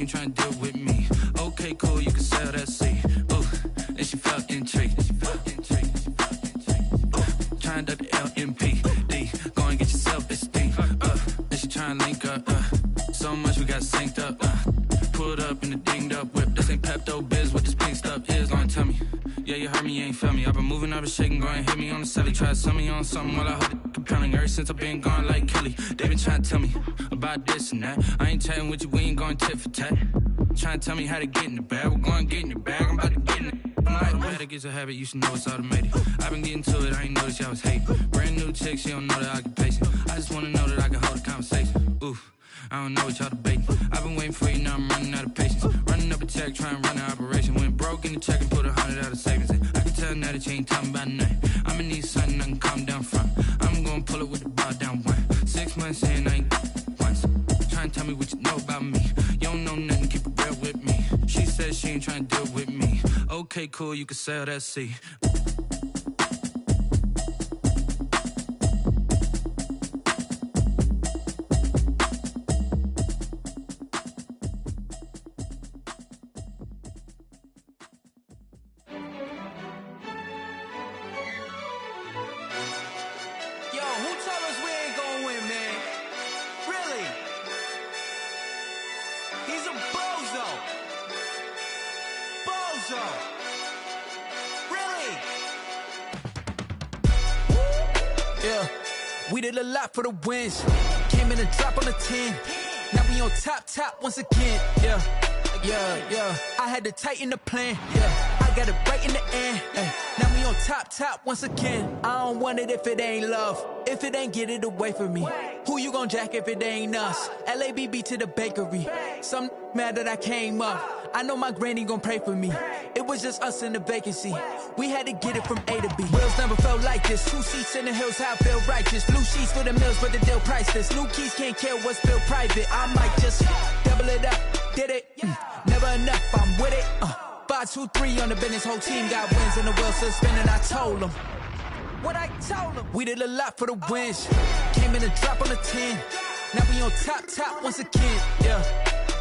You trying to deal with me? Okay, cool, you can sell that seed. Ooh, and she felt intrigued. Trying to duck the LMPD. Go and get your self-esteem. And she trying to link up. So much we got synced up. Pulled up in the dinged up whip. This ain't Pepto-Biz, what this pink stuff is. Go and tell me. Yeah, you heard me, you ain't felt me. I've been moving, I've been shaking, go and hit me on the celly. Try to sell me on something while I hold it compelling. Ever since I've been gone like Kelly, they been trying to tell me about this and that. I ain't chatting with you, we ain't going tit for tat. Trying to tell me how to get in the bag. We're going to get in your bag, I'm about to get in it. I'm automatic, it's a habit, you should know it's automated. I've been getting to it, I ain't noticed y'all was hating. Brand new chick, she don't know the occupation. I just wanna know that I can hold a conversation. Oof, I don't know what y'all debating. I've been waiting for you, now I'm running out of patience. Running up a check, trying to run an operation. Went broke in the check and put 100 out of savings in. I can tell now that you ain't talking about nothing. I'ma need something I can calm down from. I'm gonna pull it with the bow down one. 6 months in, I ain't once. Trying to tell me what you know about me. You don't know nothing, keep it real with me. She said she ain't trying to deal with me. Okay, cool, you can sell that seed. We did a lot for the wins. Came in and drop on the 10. Now we on top once again. Yeah. I had to tighten the plan. Yeah, I got it right in the end. Now we on top once again. I don't want it if it ain't love. If it ain't, get it away from me. Who you gon' jack if it ain't us? LABB to the bakery. Some mad that I came up. I know my granny gon' pray for me. It was just us in the vacancy. We had to get it from A to B. Wheels never felt like this. 2 seats in the hills, how I feel righteous. Blue sheets for the mills, but the deal priceless. New keys can't care what's still private. I might just double it up. Did it? Never enough, I'm with it. 5, 2, 3 on the business. Whole team got wins and the wheels still spinning. I told them what I told them. We did a lot for the wins. Came in and drop on the 10. Now we on top once again. Yeah.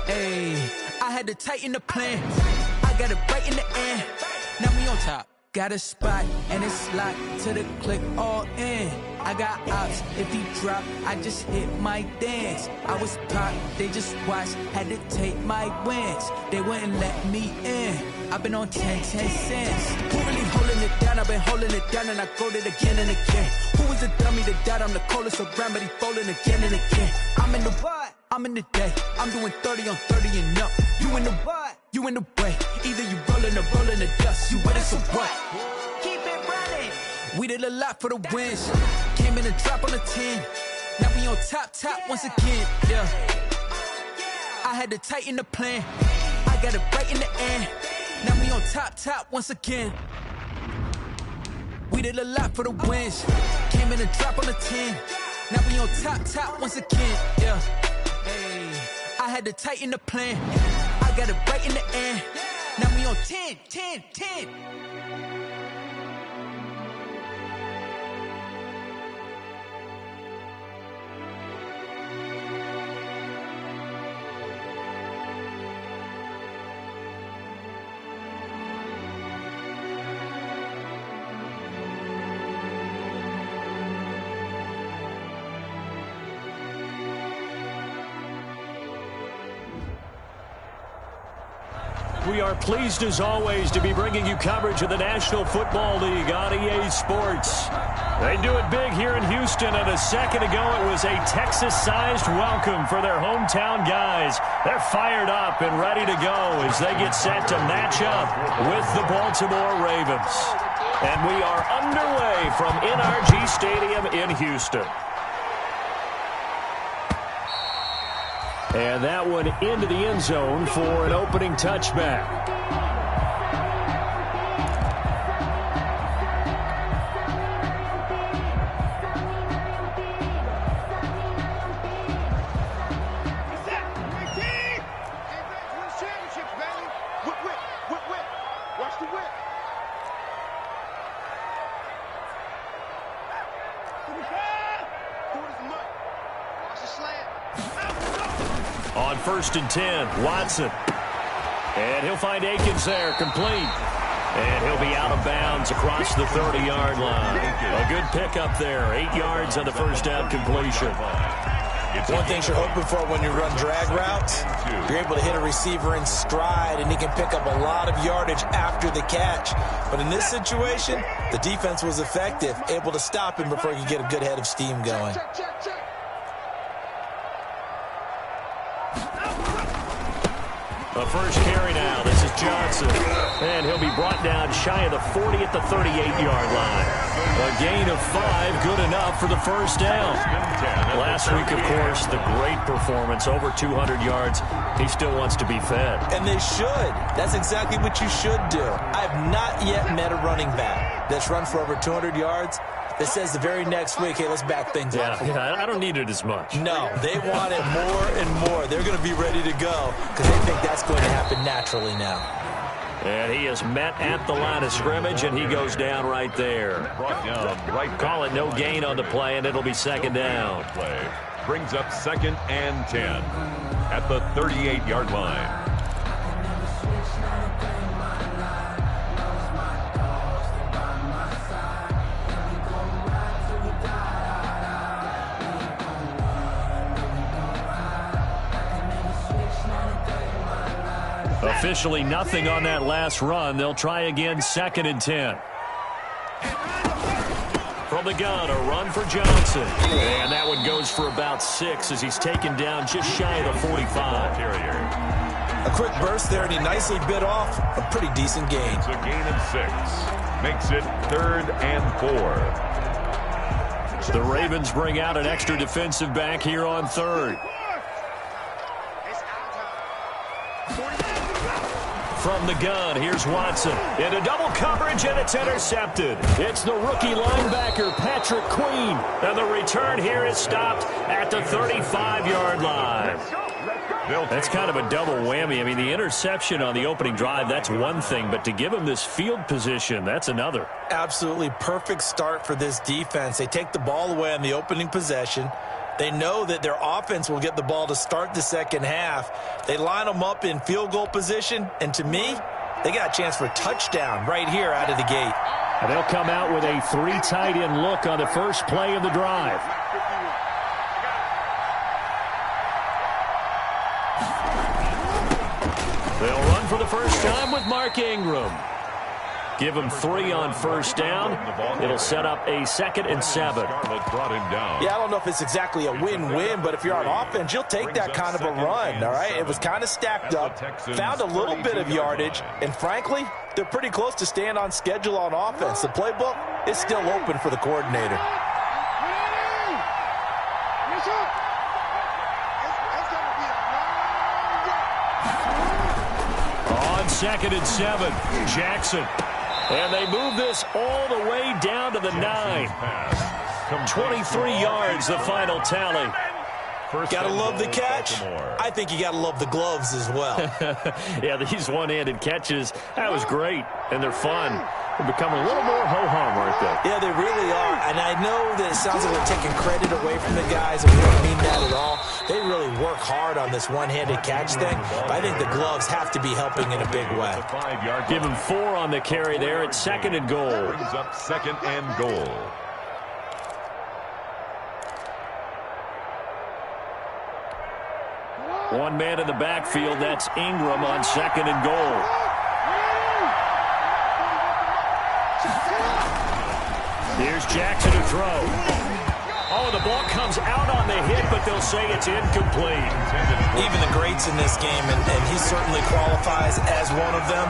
Hey, I had to tighten the plan. I got it right in the end. Now we on top. Got a spot and it's locked to the click all in. I got ops, if he drop, I just hit my dance. I was pop, they just watched, had to take my wins. They wouldn't let me in. I've been on 10 cents. Who really holding it down? I've been holding it down and I go it again and again. Who was the dummy that died? I'm the coldest around, but he folding again and again. I'm in the what? I'm in the day. I'm doing 30 on 30 and up. You in the what? You in the way. Either you rolling or rolling the dust. You with us or what? Keep it running. We did a lot for the wins. Came in and drop on the 10. Now we on top once again. Yeah. I had to tighten the plan. I got it right in the end. Now we on top once again. We did a lot for the wins. Came in and drop on the 10. Now we on top once again. Yeah. Hey, I had to tighten the plan. I got it right in the end. Now we on 10. We are pleased as always to be bringing you coverage of the National Football League on EA Sports. They do it big here in Houston, and a second ago it was a Texas-sized welcome for their hometown guys. They're fired up and ready to go as they get set to match up with the Baltimore Ravens. And we are underway from NRG Stadium in Houston. And that one into the end zone for an opening touchback. 1st and 10. Watson. And he'll find Akins there, complete. And he'll be out of bounds across the 30-yard line. A good pickup there, 8 yards on the first down completion. One thing you're hoping for when you run drag routes, you're able to hit a receiver in stride, and he can pick up a lot of yardage after the catch. But in this situation, the defense was effective, able to stop him before he could get a good head of steam going. The first carry now. This is Johnson. And he'll be brought down shy of the 40 at the 38-yard line. A gain of 5, good enough for the first down. Last week, of course, the great performance, over 200 yards. He still wants to be fed. And they should. That's exactly what you should do. I have not yet met a running back that's run for over 200 yards that says the very next week, hey, let's back things up. Yeah, I don't need it as much. No, they want it more and more. They're going to be ready to go because they think that's going to happen naturally now. And he is met at the line of scrimmage, and he goes down right there. Call it no gain on the play, and it'll be second down. Brings up 2nd and 10 at the 38-yard line. Officially nothing on that last run. They'll try again, 2nd and 10. From the gun, a run for Johnson. And that one goes for about 6 as he's taken down just shy of the 45. A quick burst there, and he nicely bit off a pretty decent gain. It's a gain of 6. Makes it 3rd and 4. The Ravens bring out an extra defensive back here on 3rd. From the gun, here's Watson. Into double coverage, and it's intercepted. It's the rookie linebacker, Patrick Queen. And the return here is stopped at the 35-yard line. That's kind of a double whammy. I mean, the interception on the opening drive, that's one thing. But to give him this field position, that's another. Absolutely perfect start for this defense. They take the ball away on the opening possession. They know that their offense will get the ball to start the second half. They line them up in field goal position, and to me, they got a chance for a touchdown right here out of the gate. And they'll come out with a 3 tight end look on the first play of the drive. They'll run for the first time with Mark Ingram. Give him 3 on first down. It'll set up a 2nd and 7. Yeah, I don't know if it's exactly a win-win, but if you're on offense, you'll take that kind of a run, all right? It was kind of stacked up, found a little bit of yardage, and frankly, they're pretty close to staying on schedule on offense. The playbook is still open for the coordinator. On 2nd and 7, Jackson. And they move this all the way down to the 9. 23 yards, the final tally. Gotta love the catch. I think you gotta love the gloves as well. Yeah, these one-handed catches, that was great, and they're fun. They're becoming a little more ho-hum, aren't they? Yeah, they really are. And I know that it sounds like they're taking credit away from the guys, and we don't mean that at all. They really work hard on this one-handed catch thing, but I think the gloves have to be helping in a big way. Give him 4 on the carry there at 2nd and goal. Brings up 2nd and goal. One man in the backfield, that's Ingram on 2nd and goal. Here's Jackson to throw. Oh, the ball comes out on the hit, but they'll say it's incomplete. Even the greats in this game, and he certainly qualifies as one of them,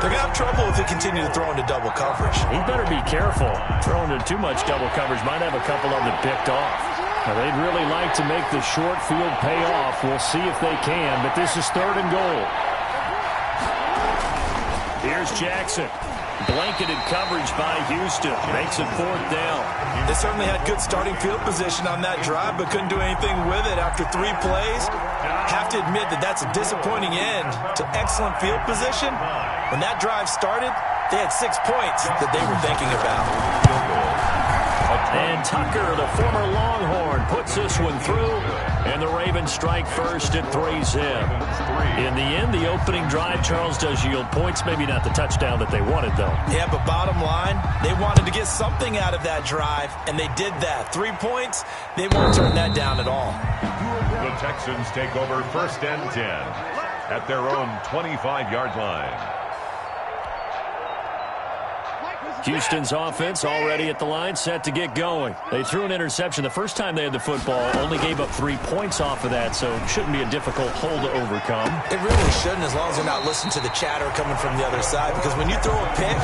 they're going to have trouble if they continue to throw into double coverage. He better be careful. Throwing into too much double coverage might have a couple of them picked off. Now, they'd really like to make the short field pay off. We'll see if they can, but this is 3rd and goal. Here's Jackson. Blanketed coverage by Houston. Makes it 4th down. They certainly had good starting field position on that drive, but couldn't do anything with it after 3 plays. Have to admit that that's a disappointing end to excellent field position. When that drive started, they had 6 points that they were thinking about. And Tucker, the former Longhorn, puts this one through. And the Ravens strike first at 3-zip. In the end, the opening drive, Charles, does yield points. Maybe not the touchdown that they wanted, though. Yeah, but bottom line, they wanted to get something out of that drive, and they did that. 3 points, they won't turn that down at all. The Texans take over 1st and 10 at their own 25-yard line. Houston's offense already at the line, set to get going. They threw an interception the first time they had the football, only gave up 3 points off of that, so it shouldn't be a difficult hole to overcome. It really shouldn't, as long as they're not listening to the chatter coming from the other side, because when you throw a pick,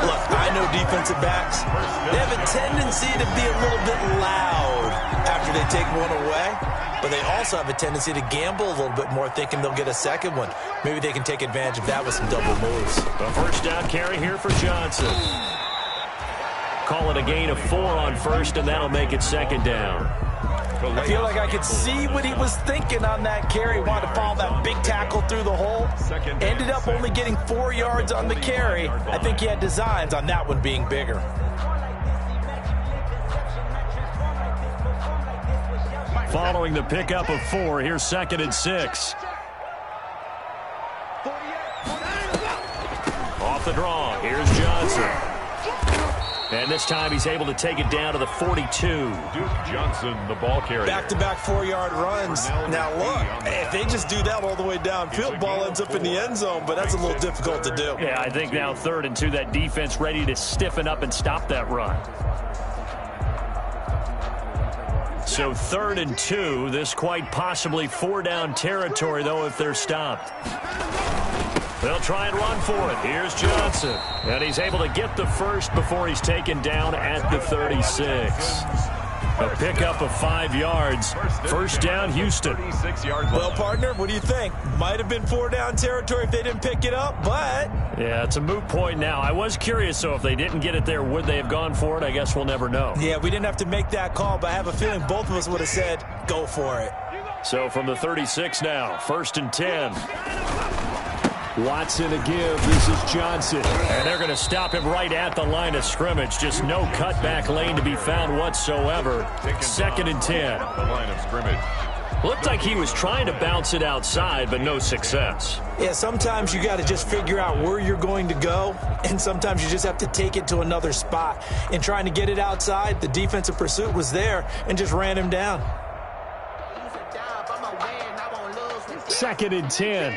look, I know defensive backs, they have a tendency to be a little bit loud after they take one away, but they also have a tendency to gamble a little bit more, thinking they'll get a second one. Maybe they can take advantage of that with some double moves. The first down carry here for Johnson. Call it a gain of 4 on first, and that'll make it 2nd down. I feel like I could see what he was thinking on that carry. Wanted to follow that big tackle through the hole. Ended up only getting 4 yards on the carry. I think he had designs on that one being bigger. Following the pickup of 4, here's 2nd and 6. Off the draw, here's Johnson. And this time he's able to take it down to the 42. Duke Johnson, the ball carrier. Back-to-back 4-yard runs. Now look, if they just do that all the way downfield, ball ends up in the end zone, but that's a little difficult to do. Yeah, I think now 3rd and 2, that defense ready to stiffen up and stop that run. So 3rd and 2, this quite possibly 4-down territory, though, if they're stopped. They'll try and run for it. Here's Johnson. And he's able to get the first before he's taken down at the 36. A pickup of 5 yards. First down, Houston. Well, partner, what do you think? Might have been 4-down territory if they didn't pick it up, but... Yeah, it's a moot point now. I was curious, so if they didn't get it there, would they have gone for it? I guess we'll never know. Yeah, we didn't have to make that call, but I have a feeling both of us would have said, go for it. So from the 36 now, 1st and 10. Watson a give. This is Johnson. And they're going to stop him right at the line of scrimmage. Just no cutback lane to be found whatsoever. 2nd and 10. The line of scrimmage. Looked like he was trying to bounce it outside, but no success. Yeah, sometimes you got to just figure out where you're going to go, and sometimes you just have to take it to another spot. In trying to get it outside, the defensive pursuit was there and just ran him down. 2nd and 10.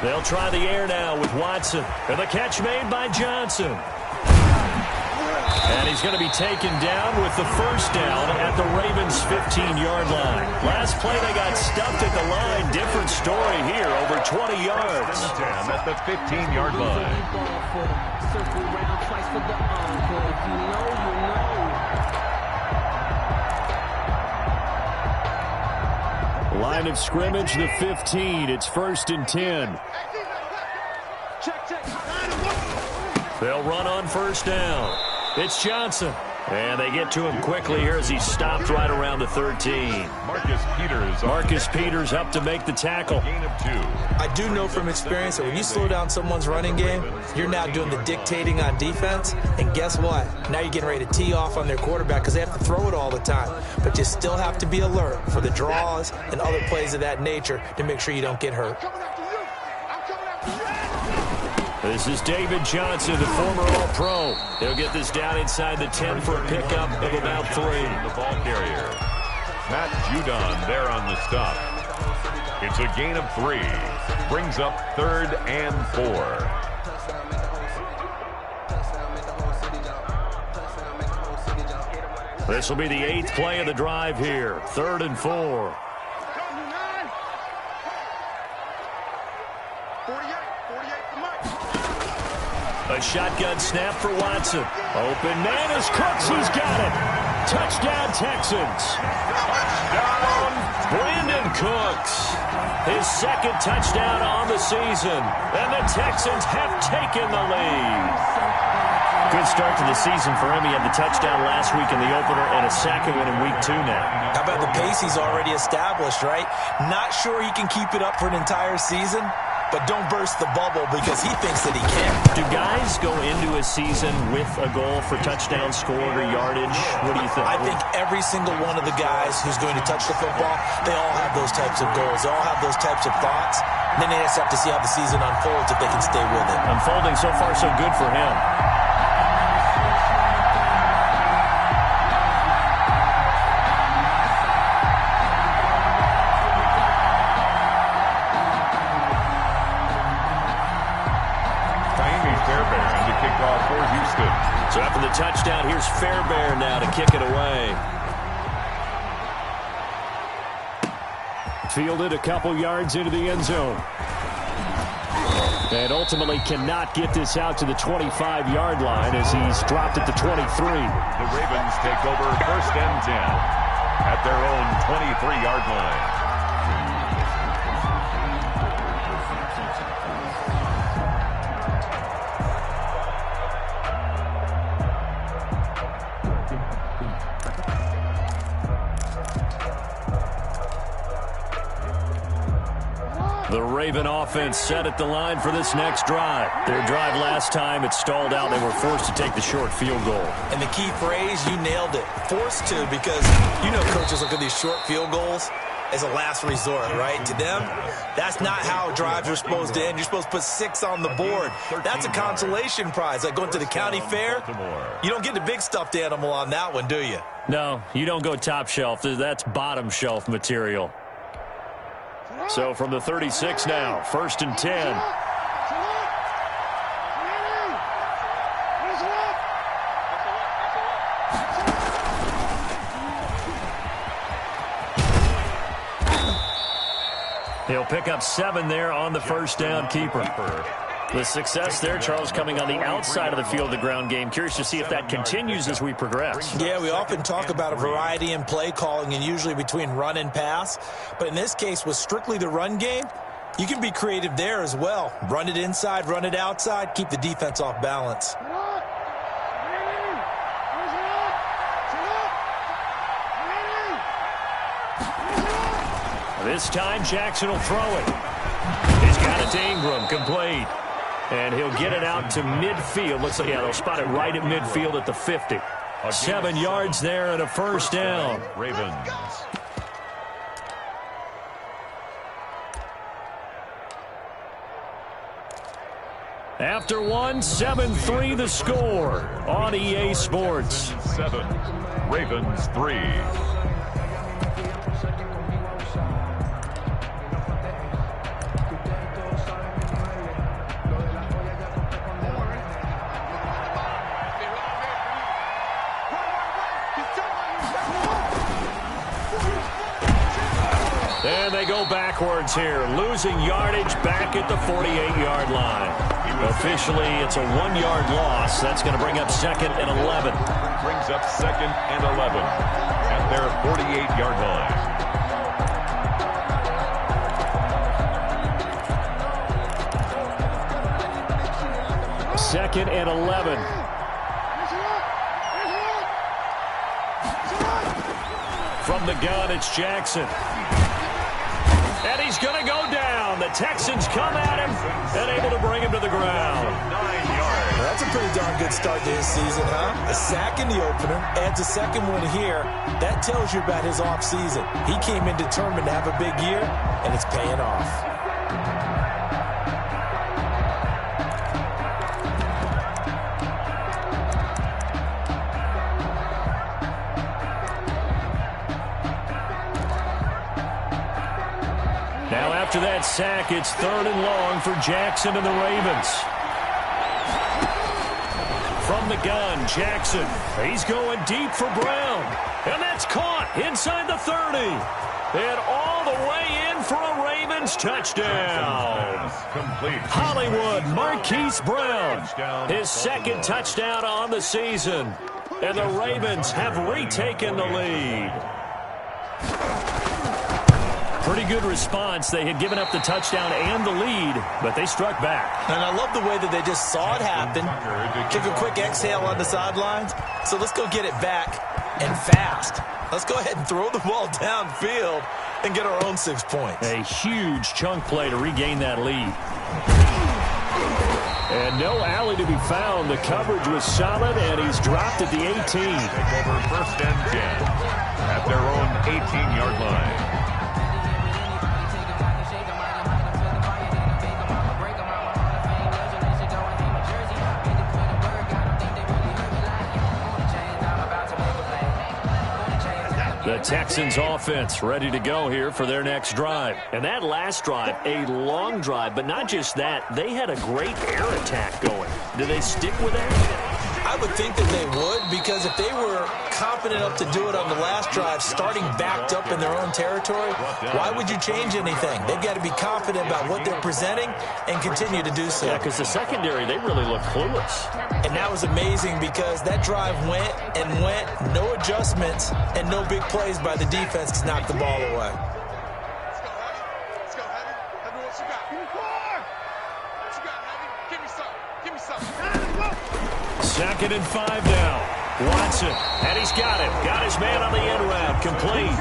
They'll try the air now with Watson. And the catch made by Johnson. And he's going to be taken down with the first down at the Ravens' 15-yard line. Last play, they got stuffed at the line. Different story here, over 20 yards. At the 15-yard line. Line of scrimmage, the 15. It's 1st and 10. They'll run on first down. It's Johnson. And they get to him quickly here as he stopped right around the 13. Marcus Peters up to make the tackle. Gain of 2. I do know from experience that when you slow down someone's running game, you're now doing the dictating on defense. And guess what? Now you're getting ready to tee off on their quarterback because they have to throw it all the time. But you still have to be alert for the draws and other plays of that nature to make sure you don't get hurt. This is David Johnson, the former All-Pro. He'll get this down inside the 10 for a pickup of about 3. The ball carrier. Matt Judon there on the stop. It's a gain of 3. Brings up 3rd and 4. This will be the 8th play of the drive here. 3rd and 4. A shotgun snap for Watson. Open man is Cooks. He's got it. Touchdown, Texans. Touchdown, Brandon Cooks. His 2nd touchdown on the season. And the Texans have taken the lead. Good start to the season for him. He had the touchdown last week in the opener and a second one in week 2 now. How about the pace he's already established, right? Not sure he can keep it up for an entire season, but don't burst the bubble because he thinks that he can. Do guys go into a season with a goal for touchdown scored or yardage? What do you think? I think every single one of the guys who's going to touch the football, they all have those types of goals. They all have those types of thoughts. And then they just have to see how the season unfolds if they can stay with it. Unfolding so far so good for him. So after the touchdown, here's Fairbairn now to kick it away. Fielded a couple yards into the end zone. And ultimately cannot get this out to the 25-yard line as he's dropped at the 23. The Ravens take over 1st and 10 at their own 23-yard line. The Raven offense set at the line for this next drive. Their drive last time, it stalled out. They were forced to take the short field goal. And the key phrase, you nailed it. Forced to, because you know coaches look at these short field goals as a last resort, right? To them, that's not how drives are supposed to end. You're supposed to put 6 on the board. That's a consolation prize. Like going to the county fair, you don't get the big stuffed animal on that one, do you? No, you don't go top shelf. That's bottom shelf material. So from the 36 now, 1st and 10. He'll pick up 7 there on the first down keeper. The success there, Charles, coming on the outside of the field, the ground game. Curious to see if that continues as we progress. Yeah, we often talk about a variety in play calling and usually between run and pass. But in this case, with strictly the run game, you can be creative there as well. Run it inside, run it outside, keep the defense off balance. This time, Jackson will throw it. He's got it to Ingram, complete. And he'll get it out to midfield. Looks like, yeah, they'll spot it right at midfield at the 50. 7 yards there and a first down. Ravens. After one, 7-3 the score on EA Sports. 7, Ravens 3. And they go backwards here, losing yardage back at the 48-yard line. Officially, it's a 1-yard loss. That's going to bring up 2nd and 11. Brings up 2nd and 11 at their 48-yard line. Second and 11. From the gun, it's Jackson. And he's going to go down. The Texans come at him and able to bring him to the ground. 9 yards. Well, that's a pretty darn good start to his season, huh? A sack in the opener, adds a second one here. That tells you about his offseason. He came in determined to have a big year, and it's paying off. Now after that sack, it's 3rd and long for Jackson and the Ravens. From the gun, Jackson. He's going deep for Brown. And that's caught inside the 30. And all the way in for a Ravens touchdown. Complete. Hollywood Marquise Brown. His 2nd touchdown on the season. And the Ravens have retaken the lead. Pretty good response. They had given up the touchdown and the lead, but they struck back. And I love the way that they just saw it happen. Took a quick exhale on the sidelines. So let's go get it back and fast. Let's go ahead and throw the ball downfield and get our own 6 points. A huge chunk play to regain that lead. And no alley to be found. The coverage was solid, and he's dropped at the 18. Take over 1st and 10 at their own 18-yard line. The Texans offense ready to go here for their next drive. And that last drive, a long drive, but not just that. They had a great air attack going. Do they stick with that? I would think that they would, because if they were confident enough to do it on the last drive, starting backed up in their own territory, why would you change anything? They've got to be confident about what they're presenting and continue to do so. Yeah, because the secondary, they really look clueless. And that was amazing because that drive went and went, no adjustments, and no big plays by the defense to knock the ball away. Let's go, Heavy. Heavy, what you got? What you got, Heavy? Give me some. Give me some. 2nd and 5 now. Watson, and he's got it. Got his man on the end route. Complete.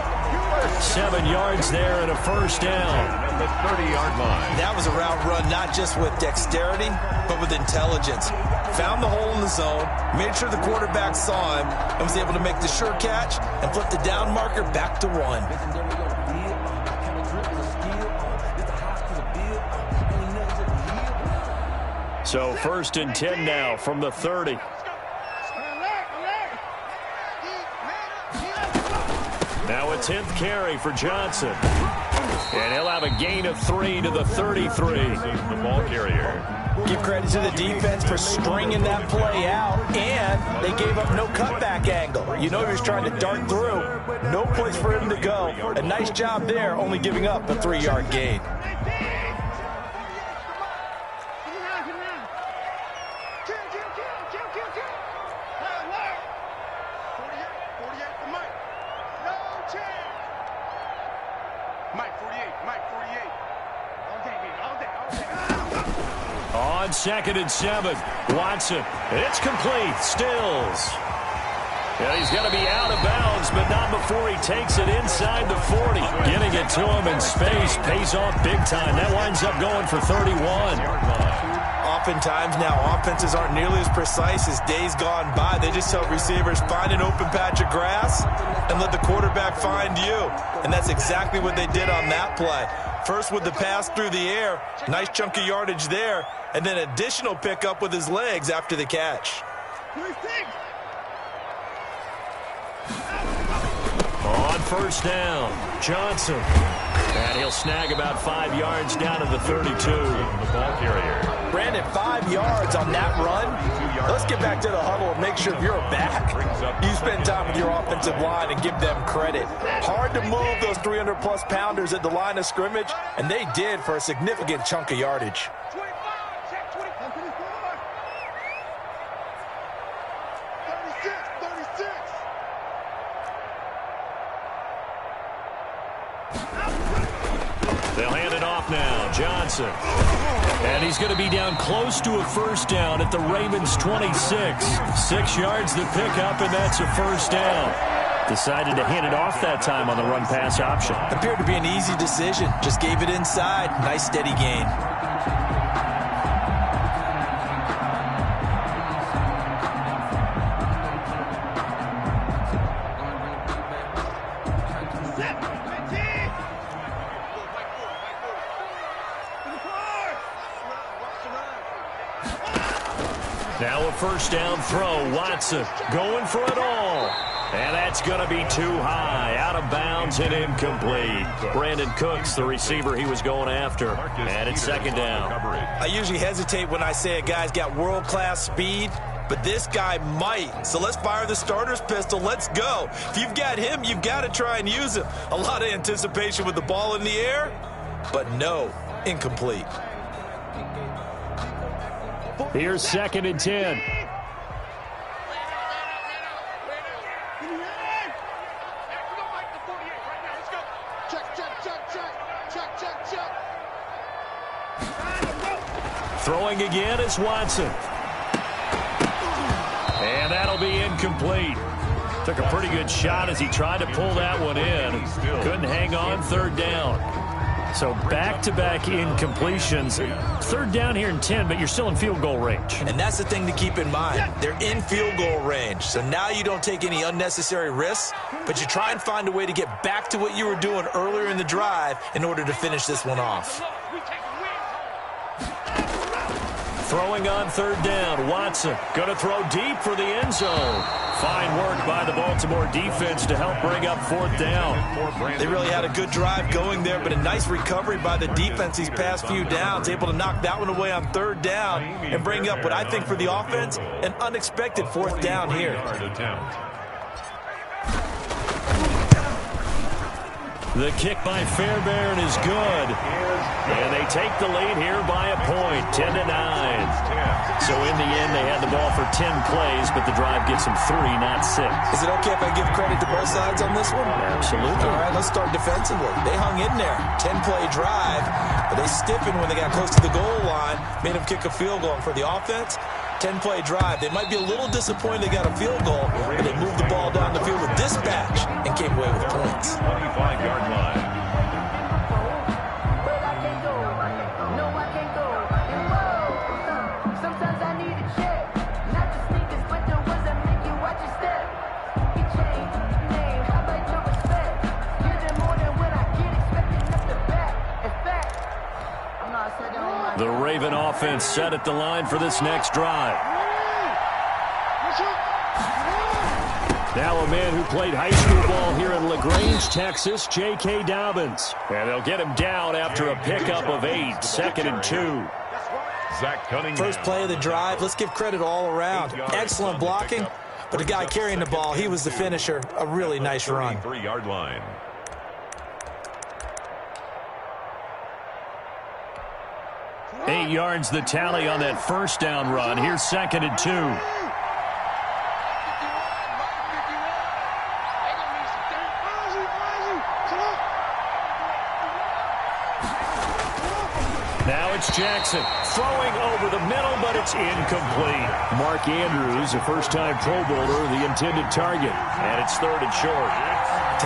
7 yards there and a 1st down. At the 30-yard line. That was a route run not just with dexterity, but with intelligence. Found the hole in the zone, made sure the quarterback saw him, and was able to make the sure catch and flip the down marker back to 1. So 1st and 10 now from the 30. Now a 10th carry for Johnson. And he'll have a gain of 3 to the 33. The ball carrier. Give credit to the defense for stringing that play out, and they gave up no cutback angle. You know he was trying to dart through. No place for him to go. A nice job there, only giving up a 3-yard gain. On 2nd and 7, Watson. It's complete. Stills. Yeah, he's going to be out of bounds, but not before he takes it inside the 40. Getting it to him in space pays off big time. That winds up going for 31. Oftentimes now, offenses aren't nearly as precise as days gone by. They just tell receivers, find an open patch of grass and let the quarterback find you. And that's exactly what they did on that play. First with the pass through the air, nice chunk of yardage there, and then additional pickup with his legs after the catch. On 1st down, Johnson. And he'll snag about 5 yards down to the 32. The ball carrier. Brandon, 5 yards on that run. Let's get back to the huddle and make sure you're back. You spend time with your offensive line and give them credit. Hard to move those 300-plus pounders at the line of scrimmage, and they did for a significant chunk of yardage. They'll hand it off now. Johnson. And he's going to be down close to a 1st down at the Ravens 26. 6 yards to pick up, and that's a 1st down. Decided to hand it off that time on the run-pass option. Appeared to be an easy decision. Just gave it inside. Nice steady gain. Now a 1st down throw. Watson going for it all. And that's going to be too high. Out of bounds and incomplete. Brandon Cooks, the receiver he was going after. And it's 2nd down. I usually hesitate when I say a guy's got world-class speed, but this guy might. So let's fire the starter's pistol. Let's go. If you've got him, you've got to try and use him. A lot of anticipation with the ball in the air, but no, incomplete. Here's 2nd and 10. Check. throwing again is Watson. And that'll be incomplete. Took a pretty good shot as he tried to pull that one in. Couldn't hang on, third down. So back-to-back incompletions. Third down here in 10, but you're still in field goal range. And that's the thing to keep in mind. They're in field goal range. So now you don't take any unnecessary risks, but you try and find a way to get back to what you were doing earlier in the drive in order to finish this one off. Throwing on third down, Watson going to throw deep for the end zone. Fine work by the Baltimore defense to help bring up fourth down. They really had a good drive going there, but a nice recovery by the defense these past few downs, able to knock that one away on third down and bring up what I think for the offense, an unexpected fourth down here. The kick by Fairbairn is good. And they take the lead here by a point, 10-9. So in the end, they had the ball for 10 plays, but the drive gets them 3, not 6. Is it okay if I give credit to both sides on this one? Absolutely. All right, let's start defensively. They hung in there. 10-play drive, but they stiffened when they got close to the goal line, made them kick a field goal. And for the offense, 10-play drive. They might be a little disappointed they got a field goal, but they moved the ball down the field with dispatch and came away with points. 25-yard line. The Raven offense set at the line for this next drive. Now a man who played high school ball here in LaGrange, Texas, J.K. Dobbins. And they'll get him down after a pickup of 8, 2nd and 2. First play of the drive, let's give credit all around. Excellent blocking, but the guy carrying the ball, he was the finisher. A really nice run. 3-yard line. Eight yards the tally on that first down run. Here's 2nd and 2. Now it's Jackson throwing over the middle, but it's incomplete. Mark Andrews, a first-time Pro Bowler, the intended target. And it's 3rd and short.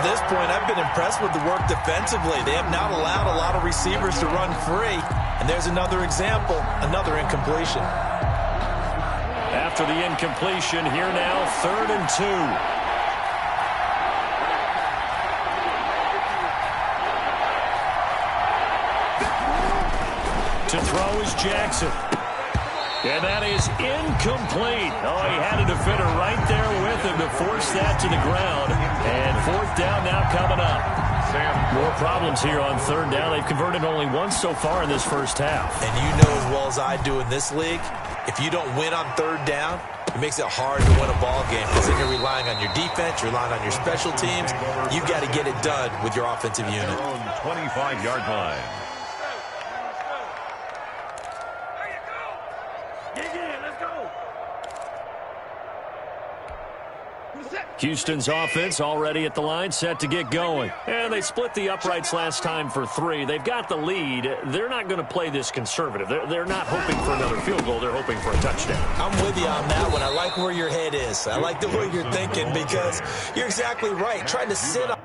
To this point, I've been impressed with the work defensively. They have not allowed a lot of receivers to run free. And there's another example, another incompletion. After the incompletion, here now, 3rd and 2. To throw is Jackson. And that is incomplete. Oh, he had a defender right there with him to force that to the ground. And 4th down now coming up. More problems here on 3rd down. They've converted only once so far in this first half. And you know as well as I do in this league, if you don't win on 3rd down, it makes it hard to win a ball game because then you're relying on your defense, you're relying on your special teams. You've got to get it done with your offensive unit. 25-yard line. Houston's offense already at the line, set to get going. And they split the uprights last time for 3. They've got the lead. They're not going to play this conservative. They're not hoping for another field goal. They're hoping for a touchdown. I'm with you on that one. I like where your head is. I like the way you're thinking because you're exactly right. Trying to sit on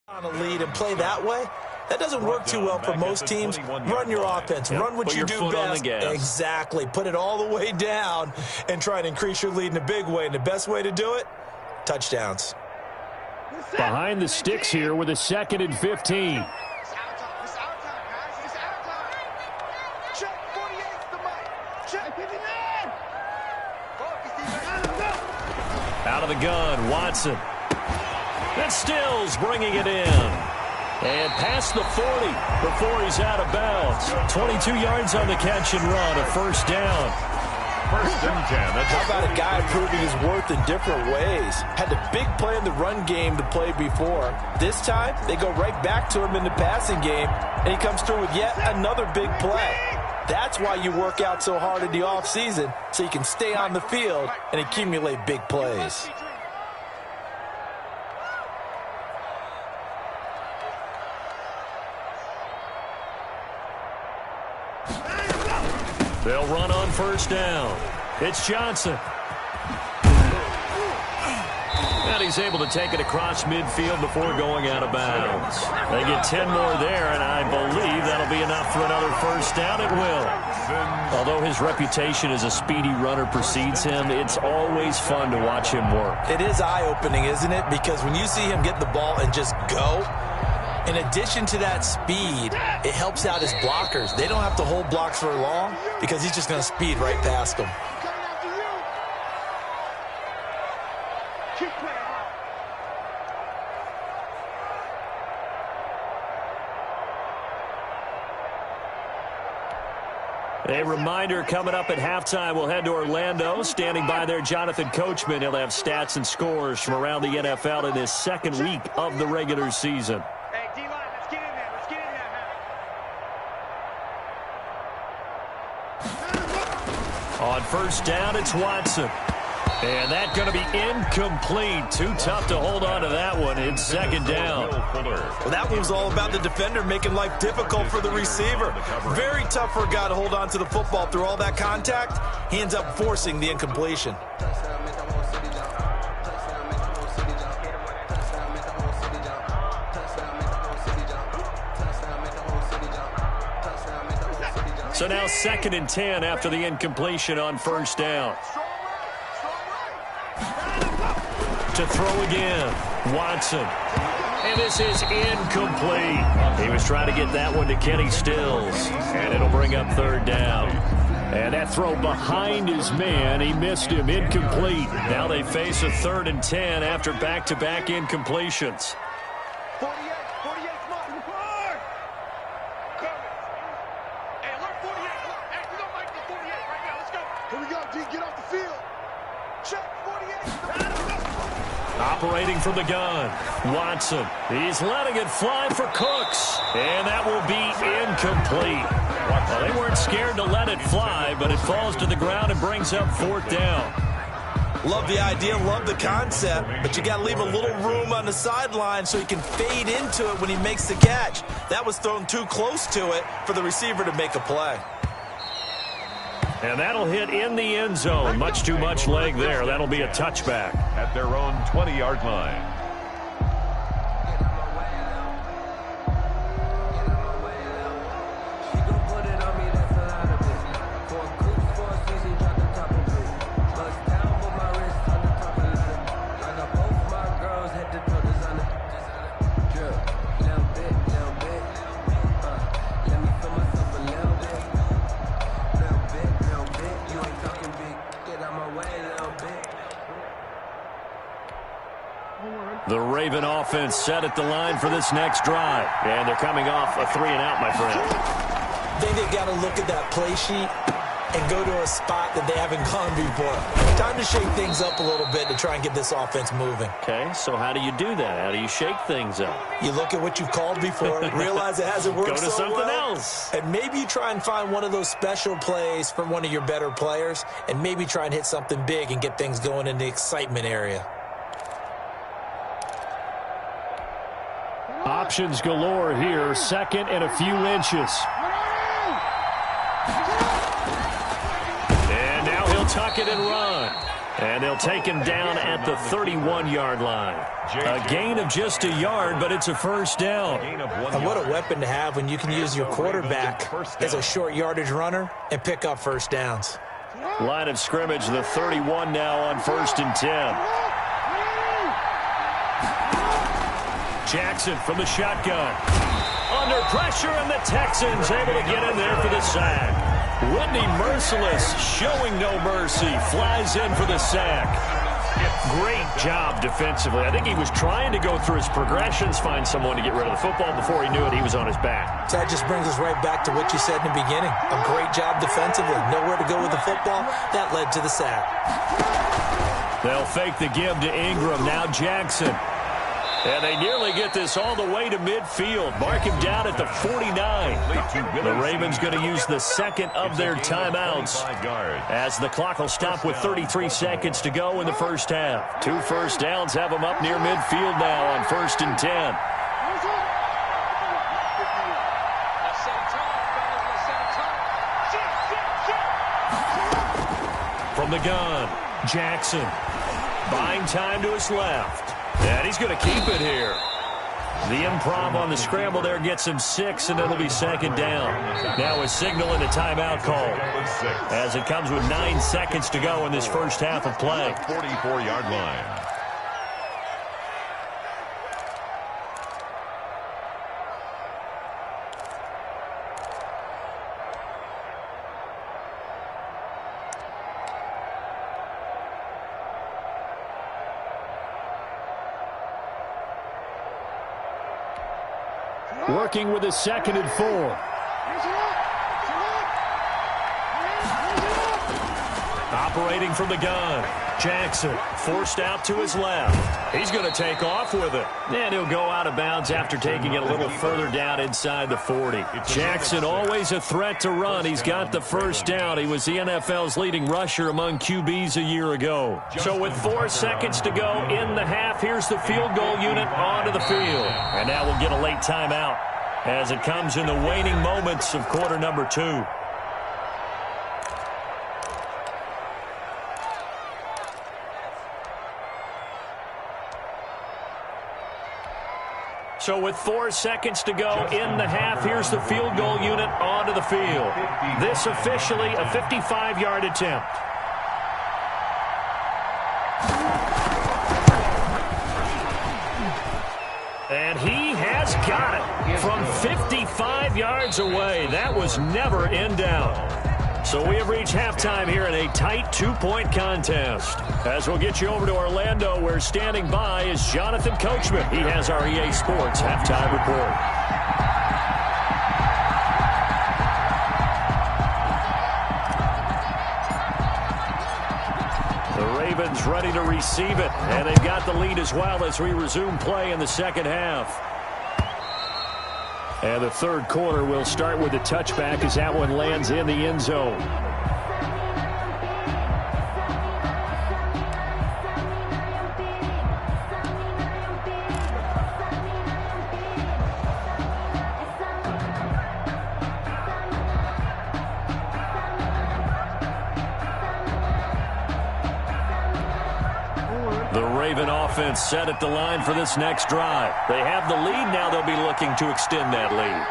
On a lead and play that way, that doesn't work too well for most teams. Run your offense. Run what you do best. Exactly. Put it all the way down and try and increase your lead in a big way. And the best way to do it, touchdowns. Behind the sticks here with a 2nd and 15. Out of the gun, Watson. And Stills bringing it in. And past the 40 before he's out of bounds. 22 yards on the catch and run, a first down. 1st and 10. How about a guy proving his worth in different ways? Had a big play in the run game to play before. This time, they go right back to him in the passing game, and he comes through with yet another big play. That's why you work out so hard in the offseason, so you can stay on the field and accumulate big plays. They'll run on 1st down. It's Johnson. And he's able to take it across midfield before going out of bounds. They get 10 more there, and I believe that'll be enough for another 1st down. It will. Although his reputation as a speedy runner precedes him, it's always fun to watch him work. It is eye-opening, isn't it? Because when you see him get the ball and just go, in addition to that speed, it helps out his blockers. They don't have to hold blocks for long because he's just going to speed right past them. A reminder coming up at halftime, we'll head to Orlando. Standing by there, Jonathan Coachman. He'll have stats and scores from around the NFL in his 2nd week of the regular season. Hey, D-line, let's get in there. Let's get in there, On 1st down, it's Watson. And that's going to be incomplete. Too tough to hold on to that one. It's 2nd down. Well, that one was all about the defender making life difficult for the receiver. Very tough for a guy to hold on to the football through all that contact. He ends up forcing the incompletion. So now 2nd and 10 after the incompletion on 1st down. To throw again, Watson. And this is incomplete. He was trying to get that one to Kenny Stills. And it'll bring up 3rd down. And that throw behind his man, he missed him, incomplete. Now they face a 3rd and 10 after back-to-back incompletions. 48, come on. Hey, alert 48. Hey, we don't like the 48 right now. Let's go. Here we go, D. Get off the field. Check 48. Operating from the gun, Watson. He's letting it fly for Cooks. And that will be incomplete. Well, they weren't scared to let it fly, but it falls to the ground and brings up 4th down. Love the idea, love the concept, but you got to leave a little room on the sideline so he can fade into it when he makes the catch. That was thrown too close to it for the receiver to make a play. And that'll hit in the end zone. Much too much leg there. That'll be a touchback. At their own 20-yard line. The Raven offense set at the line for this next drive. And they're coming off a 3-and-out, my friend. I think they've got to look at that play sheet and go to a spot that they haven't gone before. Time to shake things up a little bit to try and get this offense moving. Okay, so how do you do that? How do you shake things up? You look at what you've called before, realize it hasn't worked Go to so something well, else. and maybe you try and find one of those special plays from one of your better players, and maybe try and hit something big and get things going in the excitement area. Options galore here. 2nd and a few inches. And now he'll tuck it and run. And they'll take him down at the 31-yard line. A gain of just a yard, but it's a first down. And what a weapon to have when you can use your quarterback as a short yardage runner and pick up first downs. Line of scrimmage, the 31 now on 1st and 10. Jackson from the shotgun. Under pressure, and the Texans able to get in there for the sack. Whitney Merciless showing no mercy. Flies in for the sack. Great job defensively. I think he was trying to go through his progressions, find someone to get rid of the football. Before he knew it, he was on his back. So that just brings us right back to what you said in the beginning. A great job defensively. Nowhere to go with the football. That led to the sack. They'll fake the give to Ingram. Now Jackson. And they nearly get this all the way to midfield. Mark him down at the 49. The Ravens going to use the second of their timeouts as the clock will stop with 33 seconds to go in the first half. 2 first downs have them up near midfield now on 1st and 10. From the gun, Jackson buying time to his left. And he's going to keep it here. The improv on the scramble there gets him 6, and it'll be second down. Now a signal and a timeout call as it comes with 9 seconds to go in this first half of play. 44-yard line. Working with a 2nd and 4. Operating from the gun. Jackson forced out to his left. He's going to take off with it. And he'll go out of bounds after taking it a little further down inside the 40. Jackson always a threat to run. He's got the first down. He was the NFL's leading rusher among QBs a year ago. So with 4 seconds to go in the half, here's the field goal unit onto the field. And now we'll get a late timeout as it comes in the waning moments of quarter number 2. So with 4 seconds to go in the half, here's the field goal unit onto the field. This officially a 55-yard attempt. And he has got it from 55 yards away. That was never in doubt. So we have reached halftime here in a tight 2-point contest. As we'll get you over to Orlando, where standing by is Jonathan Coachman. He has our EA Sports halftime report. The Ravens ready to receive it, and they've got the lead as well as we resume play in the second half. And the third quarter will start with a touchback as that one lands in the end zone. The Raven offense set at the line for this next drive. They have the lead. Now they'll be looking to extend that lead.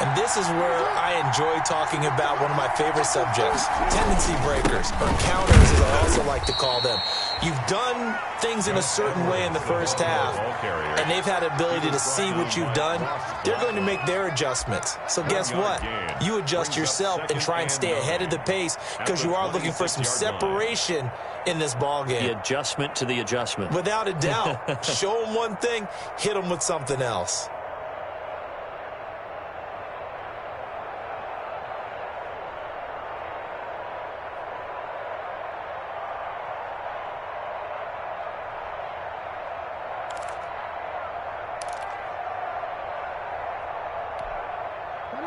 And this is where I enjoy talking about one of my favorite subjects, tendency breakers, or counters as I also like to call them. You've done things in a certain way in the first half, and they've had the ability to see what you've done. They're going to make their adjustments. So guess what? You adjust yourself and try and stay ahead of the pace because you are looking for some separation in this ball game. The adjustment to the adjustment. Without a doubt. Show them one thing, hit them with something else.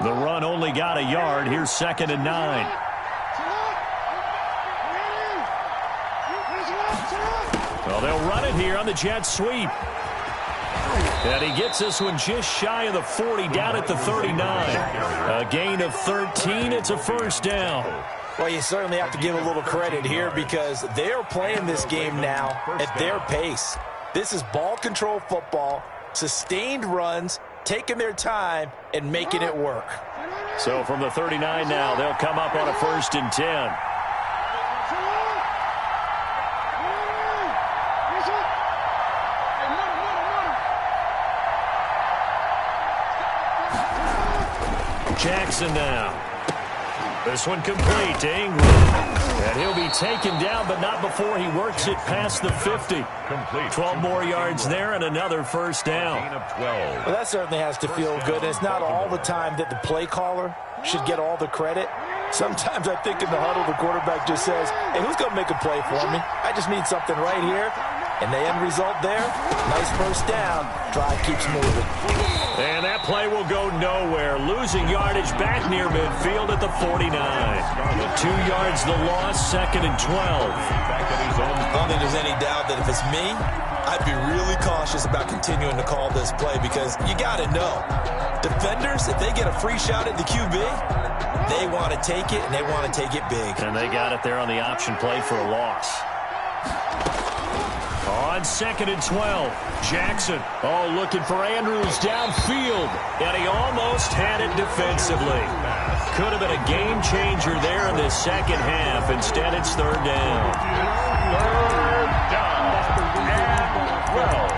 The run only got a yard. Here's 2nd and 9. Well, they'll run it here on the jet sweep. And he gets this one just shy of the 40, down at the 39. A gain of 13. It's a first down. Well, you certainly have to give a little credit here because they are playing this game now at their pace. This is ball control football, sustained runs, taking their time, and making it work. So from the 39 now, they'll come up on a 1st and 10. Jackson now. This one complete to Ingram. And he'll be taken down, but not before he works it past the 50. Complete. 12 more yards there and another 1st down. Gain of 12. Well, that certainly has to feel good. And it's not all the time that the play caller should get all the credit. Sometimes I think in the huddle, the quarterback just says, hey, who's going to make a play for me? I just need something right here. And the end result there, nice 1st down. Drive keeps moving. And that play will go nowhere. Losing yardage back near midfield at the 49. 2 yards the loss, 2nd and 12. I don't think there's any doubt that if it's me, I'd be really cautious about continuing to call this play because you got to know. Defenders, if they get a free shot at the QB, they want to take it, and they want to take it big. And they got it there on the option play for a loss. On 2nd and 12, Jackson, looking for Andrews downfield, and he almost had it defensively. Could have been a game changer there in this 2nd half. Instead, it's 3rd down. 3rd down and 12.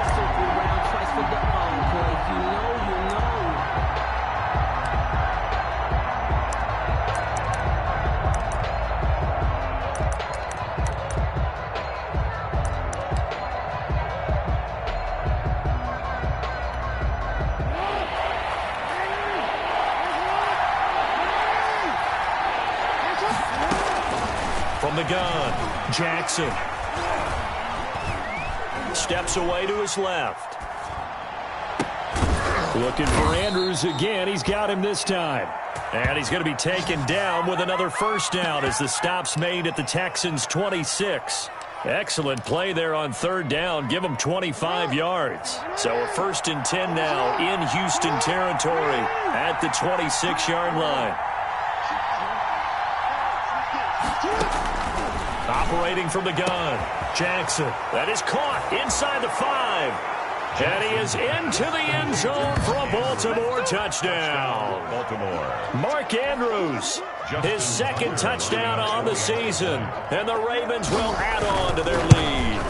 From the gun, Jackson steps away to his left. Looking for Andrews again. He's got him this time. And he's going to be taken down with another 1st down as the stop's made at the Texans' 26. Excellent play there on 3rd down. Give them 25 yards. So a 1st and 10 now in Houston territory at the 26-yard line. Operating from the gun, Jackson. That is caught inside the 5. And he is into the end zone for a Baltimore touchdown. Mark Andrews, his 2nd touchdown on the season. And the Ravens will add on to their lead.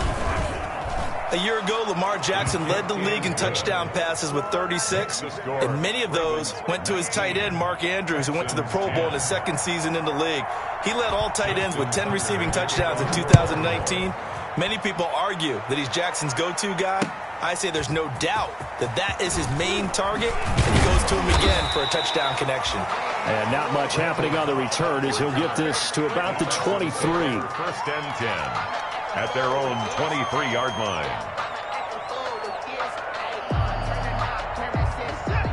A year ago, Lamar Jackson led the league in touchdown passes with 36, and many of those went to his tight end, Mark Andrews, who went to the Pro Bowl in his 2nd season in the league. He led all tight ends with 10 receiving touchdowns in 2019. Many people argue that he's Jackson's go-to guy. I say there's no doubt that that is his main target, and he goes to him again for a touchdown connection. And not much happening on the return as he'll get this to about the 23. 1st and 10 at their own 23-yard line.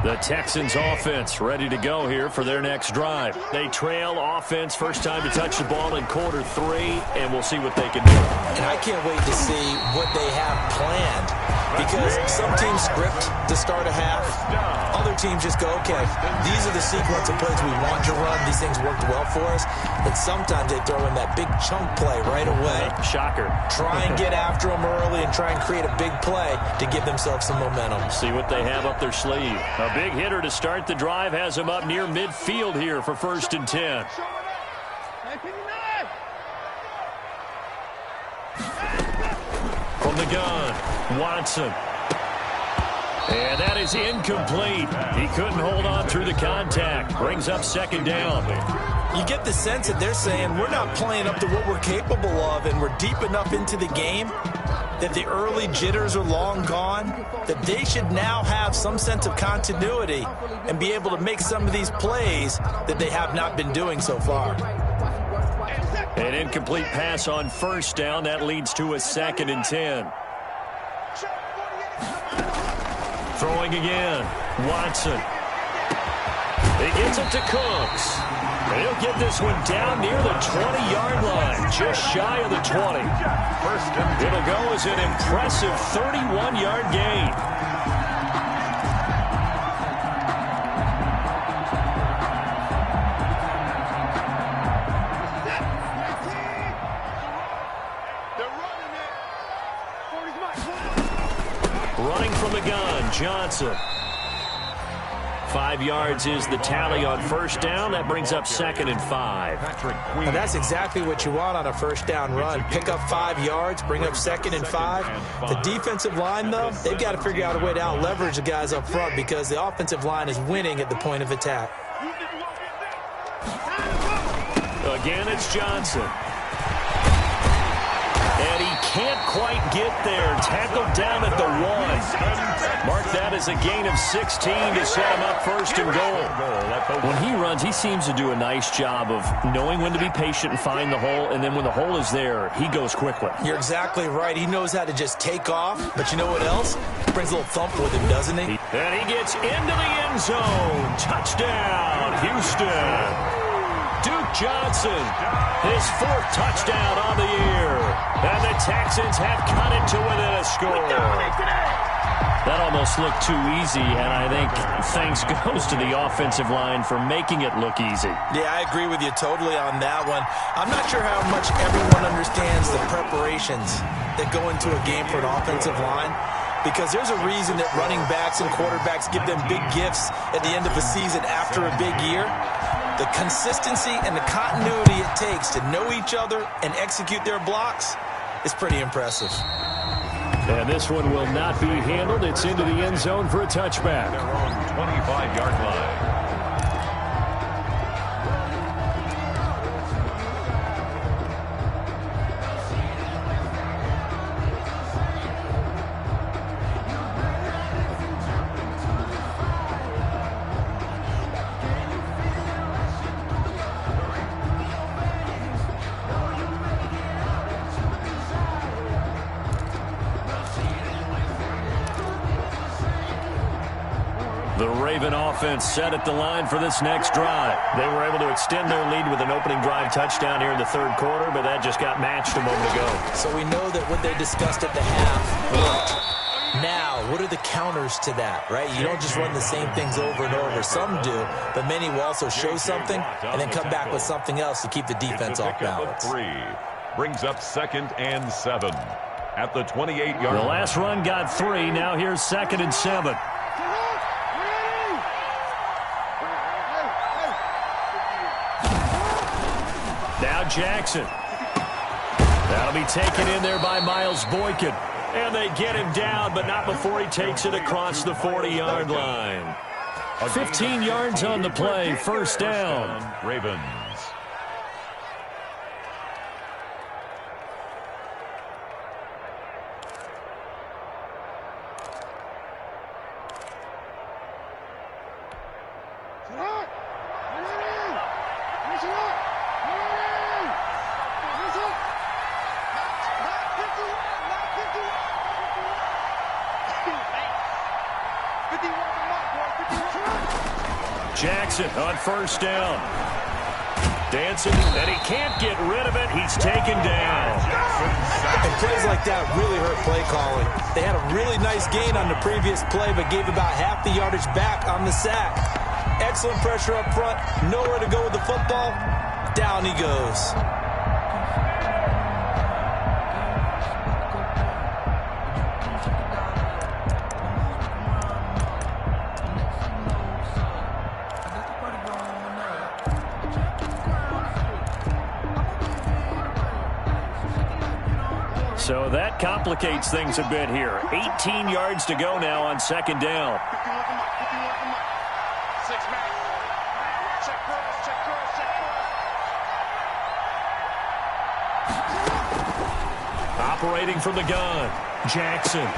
The Texans offense ready to go here for their next drive. They trail offense, first time to touch the ball in quarter 3, and we'll see what they can do. And I can't wait to see what they have planned because some teams script to start a half. Other teams just go, okay, these are the sequence of plays we want to run. These things worked well for us. And sometimes they throw in that big chunk play right away. Shocker. Try and get after them early and try and create a big play to give themselves some momentum. See what they have up their sleeve. A big hitter to start the drive has him up near midfield here for 1st and 10. From the gun, Watson. And that is incomplete. He couldn't hold on through the contact. Brings up 2nd down. You get the sense that they're saying we're not playing up to what we're capable of, and we're deep enough into the game that the early jitters are long gone, that they should now have some sense of continuity and be able to make some of these plays that they have not been doing so far. An incomplete pass on 1st down. That leads to a 2nd and 10. Throwing again. Watson. He gets it to Cooks. He'll get this one down near the 20-yard line, just shy of the 20. It'll go as an impressive 31-yard gain. gun, Johnson. 5 yards is the tally on first down. That brings up 2nd and 5. Now that's exactly what you want on a first down run. Pick up 5 yards, bring up 2nd and 5. The defensive line, though, they've got to figure out a way to out-leverage the guys up front because the offensive line is winning at the point of attack. Again, it's Johnson. And he can't quite get there. Tackled down at the 1. Mark that as a gain of 16 to set him up 1st and goal. When he runs, he seems to do a nice job of knowing when to be patient and find the hole, and then when the hole is there, he goes quickly. You're exactly right. He knows how to just take off, but you know what else? He brings a little thump with him, doesn't he? And he gets into the end zone. Touchdown, Houston. Duke Johnson, his 4th touchdown on the year. And the Texans have cut it to within a score. That almost looked too easy, and I think thanks goes to the offensive line for making it look easy. Yeah, I agree with you totally on that one. I'm not sure how much everyone understands the preparations that go into a game for an offensive line, because there's a reason that running backs and quarterbacks give them big gifts at the end of the season after a big year. The consistency and the continuity it takes to know each other and execute their blocks is pretty impressive. And this one will not be handled. It's into the end zone for a touchback. They're on 25-yard line. The Raven offense set at the line for this next drive. They were able to extend their lead with an opening drive touchdown here in the 3rd quarter, but that just got matched a moment ago. So we know that what they discussed at the half worked. Now, what are the counters to that, right? You don't just run the same things over and over. Some do, but many will also show something and then come back with something else to keep the defense off balance. 3 brings up 2nd and 7 at the 28-yard. The last run got 3. Now here's 2nd and 7. Now Jackson. That'll be taken in there by Miles Boykin. And they get him down, but not before he takes it across the 40-yard line. 15 yards on the play, 1st down. Ravens. Jackson on 1st down. Dancing, and he can't get rid of it. He's taken down. And plays like that really hurt play calling. They had a really nice gain on the previous play, but gave about half the yardage back on the sack. Excellent pressure up front. Nowhere to go with the football. Down he goes. So that complicates things a bit here. 18 yards to go now on 2nd down. Operating from the gun, Jackson.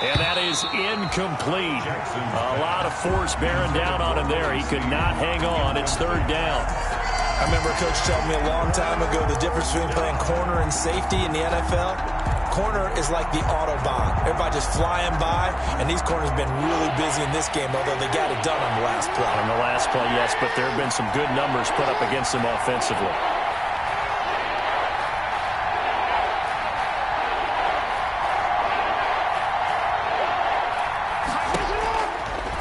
And that is incomplete. A lot of force bearing down on him there. He could not hang on. It's 3rd down. I remember Coach telling me a long time ago the difference between playing corner and safety in the NFL. Corner is like the Autobahn. Everybody just flying by, and these corners have been really busy in this game, although they got it done on the last play. On the last play, yes, but there have been some good numbers put up against them offensively.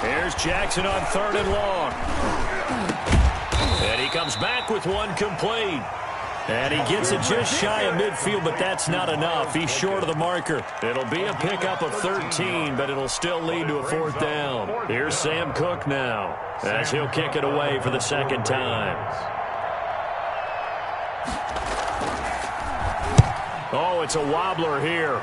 Here's Jackson on 3rd and long. And he comes back with one complete. And he gets it just shy of midfield, but that's not enough. He's short of the marker. It'll be a pickup of 13, but it'll still lead to a 4th down. Here's Sam Cook now, as he'll kick it away for the 2nd time. Oh, it's a wobbler here.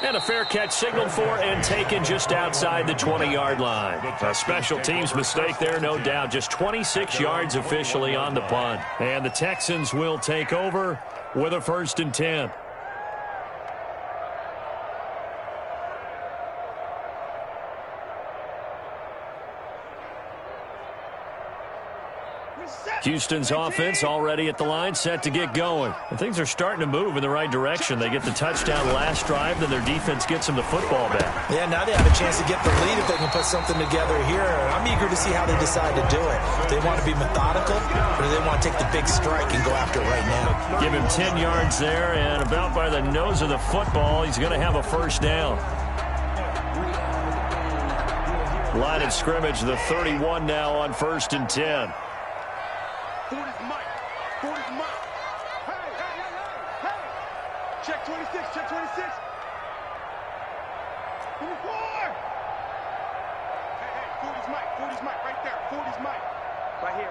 And a fair catch signaled for and taken just outside the 20-yard line. A special teams mistake there, no doubt. Just 26 yards officially on the punt. And the Texans will take over with a 1st and 10. Houston's offense already at the line, set to get going. And things are starting to move in the right direction. They get the touchdown last drive, then their defense gets them the football back. Yeah, now they have a chance to get the lead if they can put something together here. I'm eager to see how they decide to do it. Do they want to be methodical, or do they want to take the big strike and go after it right now? Give him 10 yards there, and about by the nose of the football, he's going to have a 1st down. Line of scrimmage, the 31 now on 1st and 10. Check 26, check 26. 24. Hey, 40's Mike, right there. 40's Mike. Right here.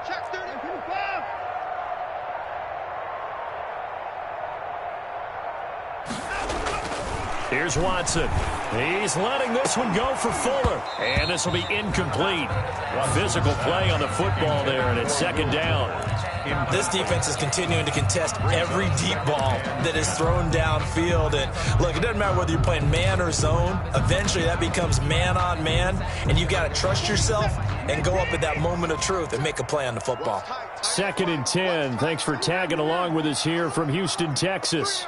Check 30, 25. Here's Watson. He's letting this one go for Fuller. And this will be incomplete. Physical play on the football there, and it's 2nd down. This defense is continuing to contest every deep ball that is thrown downfield. And look, it doesn't matter whether you're playing man or zone. Eventually that becomes man on man, and you got to trust yourself and go up at that moment of truth and make a play on the football. 2nd and 10. Thanks for tagging along with us here from Houston, Texas.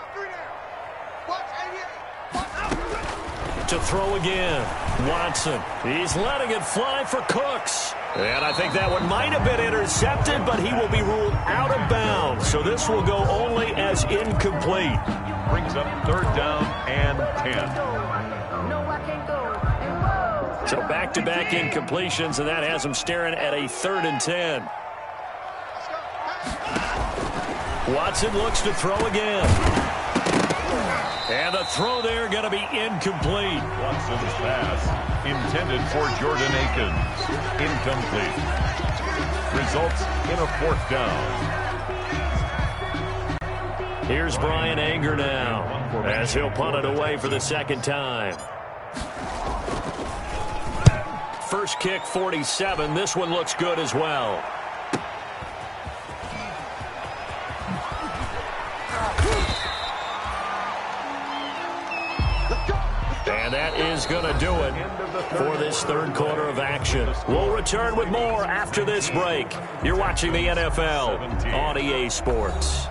To throw again. Watson. He's letting it fly for Cooks. And I think that one might have been intercepted, but he will be ruled out of bounds. So this will go only as incomplete. Brings up 3rd down and 10. So back-to-back incompletions, and that has him staring at a 3rd and 10. Watson looks to throw again. And the throw there going to be incomplete. Watson's pass intended for Jordan Akins. Incomplete. Results in a 4th down. Here's Brian Anger now, as he'll punt it away for the 2nd time. First kick, 47. This one looks good as well. And that is going to do it for this 3rd quarter of action. We'll return with more after this break. You're watching the NFL on EA Sports.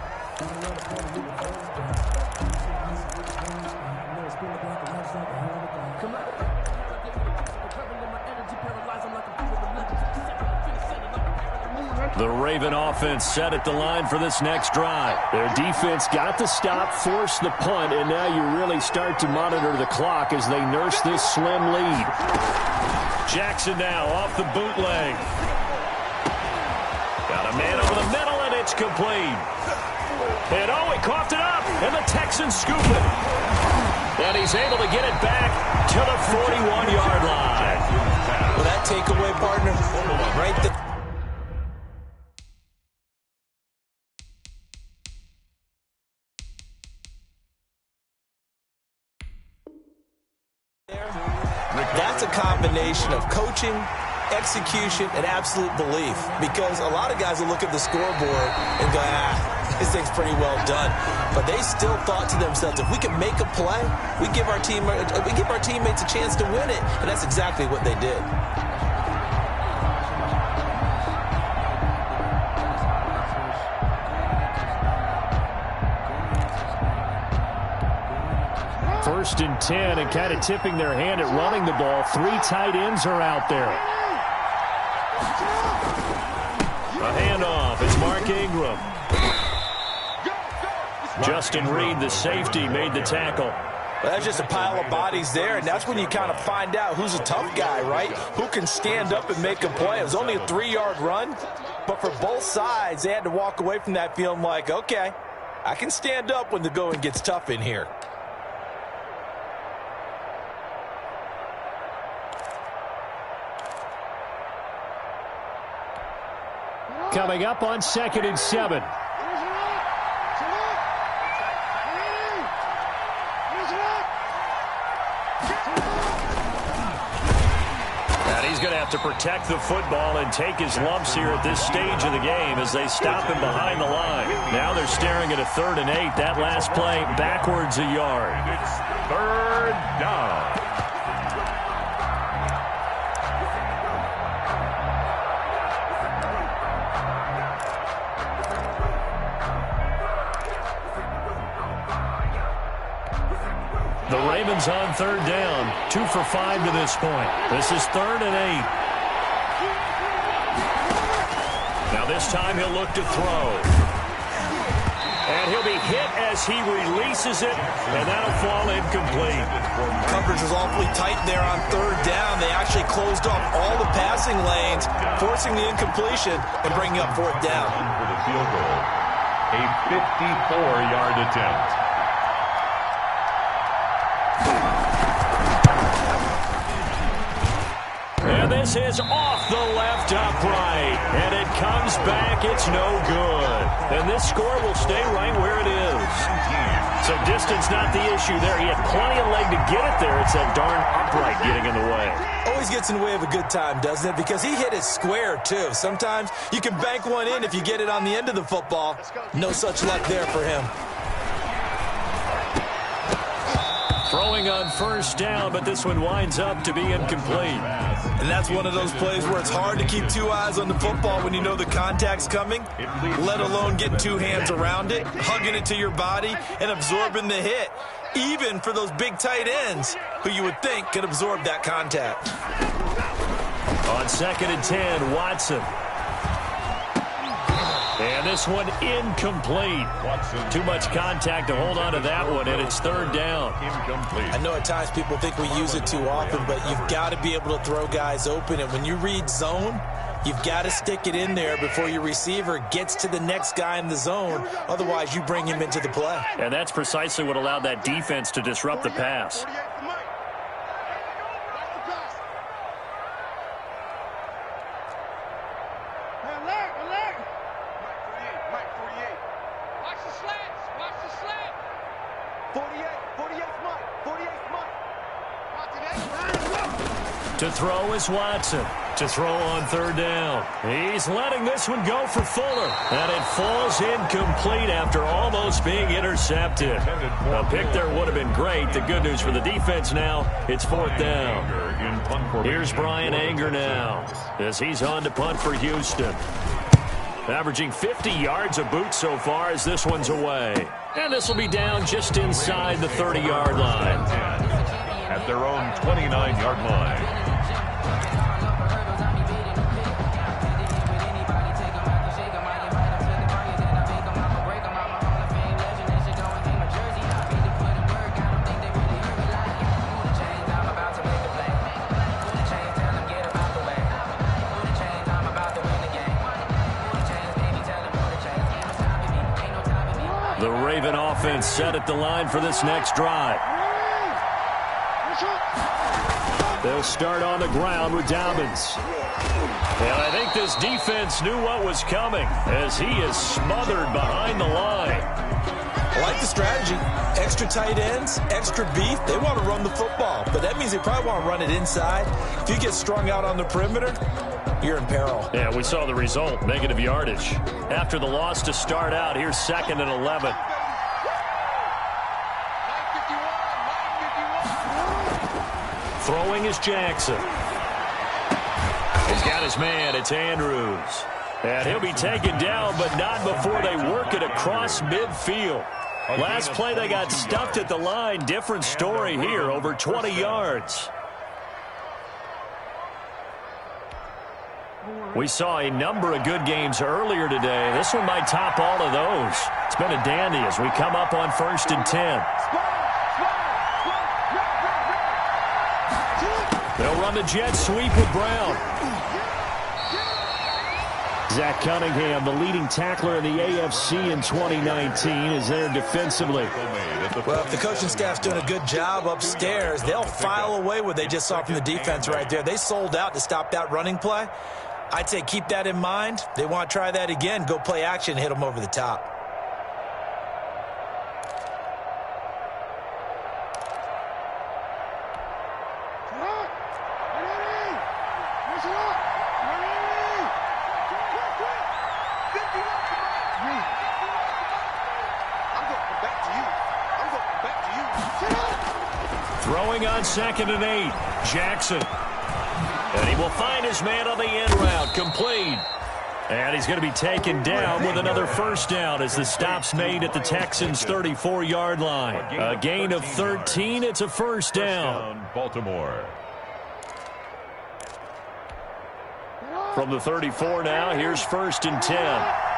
The Raven offense set at the line for this next drive. Their defense got the stop, forced the punt, and now you really start to monitor the clock as they nurse this slim lead. Jackson now off the bootleg. Got a man over the middle, and it's complete. And oh, he coughed it up, and the Texans scoop it. And he's able to get it back to the 41-yard line. Well, that takeaway, partner, right there. That's a combination of coaching, execution, and absolute belief. Because a lot of guys will look at the scoreboard and go, this thing's pretty well done. But they still thought to themselves, if we can make a play, we give our teammates a chance to win it. And that's exactly what they did. First and 10, and kind of tipping their hand at running the ball. 3 tight ends are out there. A handoff. It's Mark Ingram. Justin Reed, the safety, made the tackle. Well, that's just a pile of bodies there, and that's when you kind of find out who's a tough guy, right? Who can stand up and make a play. It was only a 3-yard run, But for both sides, they had to walk away from that feeling like, okay, I can stand up when the going gets tough in here. Coming up on 2nd and 7. And he's going to have to protect the football and take his lumps here at this stage of the game as they stop him behind the line. Now they're staring at a 3rd and 8. That last play backwards a yard. It's 3rd down. The Ravens on 3rd down. 2 for 5 to this point. This is 3rd and 8. Now this time he'll look to throw. And he'll be hit as he releases it, and that'll fall incomplete. Coverage was awfully tight there on 3rd down. They actually closed off all the passing lanes, forcing the incompletion and bringing up 4th down. For the field goal, a 54-yard attempt. And this is off the left upright. And it comes back. It's no good. And this score will stay right where it is. So distance not the issue there. He had plenty of leg to get it there. It's that darn upright getting in the way. Always gets in the way of a good time, doesn't it? Because he hit it square, too. Sometimes you can bank one in if you get it on the end of the football. No such luck there for him. Throwing on 1st down, but this one winds up to be incomplete. And that's one of those plays where it's hard to keep 2 eyes on the football when you know the contact's coming, let alone getting 2 hands around it, hugging it to your body, and absorbing the hit, even for those big tight ends who you would think could absorb that contact. On 2nd and 10, Watson. And this one incomplete. Too much contact to hold on to that one, and it's 3rd down. I know at times people think we use it too often, but you've got to be able to throw guys open. And when you read zone, you've got to stick it in there before your receiver gets to the next guy in the zone. Otherwise, you bring him into the play. And that's precisely what allowed that defense to disrupt the pass. To throw is Watson. To throw on 3rd down. He's letting this one go for Fuller. And it falls incomplete after almost being intercepted. A pick there would have been great. The good news for the defense now, it's 4th down. Here's Brian Anger now as he's on to punt for Houston. Averaging 50 yards a boot so far as this one's away. And this will be down just inside the 30-yard line. At their own 29-yard line. The Raven offense set at the line for this next drive. They'll start on the ground with Dobbins. And I think this defense knew what was coming as he is smothered behind the line. I like the strategy. Extra tight ends, extra beef. They want to run the football, but that means they probably want to run it inside. If you get strung out on the perimeter, you're in peril. Yeah, we saw the result, negative yardage. After the loss to start out, here's 2nd and 11. Throwing is Jackson. He's got his man. It's Andrews. And he'll be taken down, but not before they work it across midfield. Last play, they got stuffed at the line. Different story here, over 20 yards. We saw a number of good games earlier today. This one might top all of those. It's been a dandy as we come up on 1st and 10. They'll run the jet sweep with Brown. Zach Cunningham, the leading tackler in the AFC in 2019, is there defensively. Well, if the coaching staff's doing a good job upstairs, they'll file away what they just saw from the defense right there. They sold out to stop that running play. I'd say keep that in mind. They want to try that again. Go play action, hit them over the top. Throwing on 2nd and 8. Jackson. And he will find his man on the end route. Complete. And he's going to be taken down with another first down as the stop's made at the Texans' 34-yard line. A gain of 13. It's a first down. Baltimore. From the 34 now, here's 1st and 10.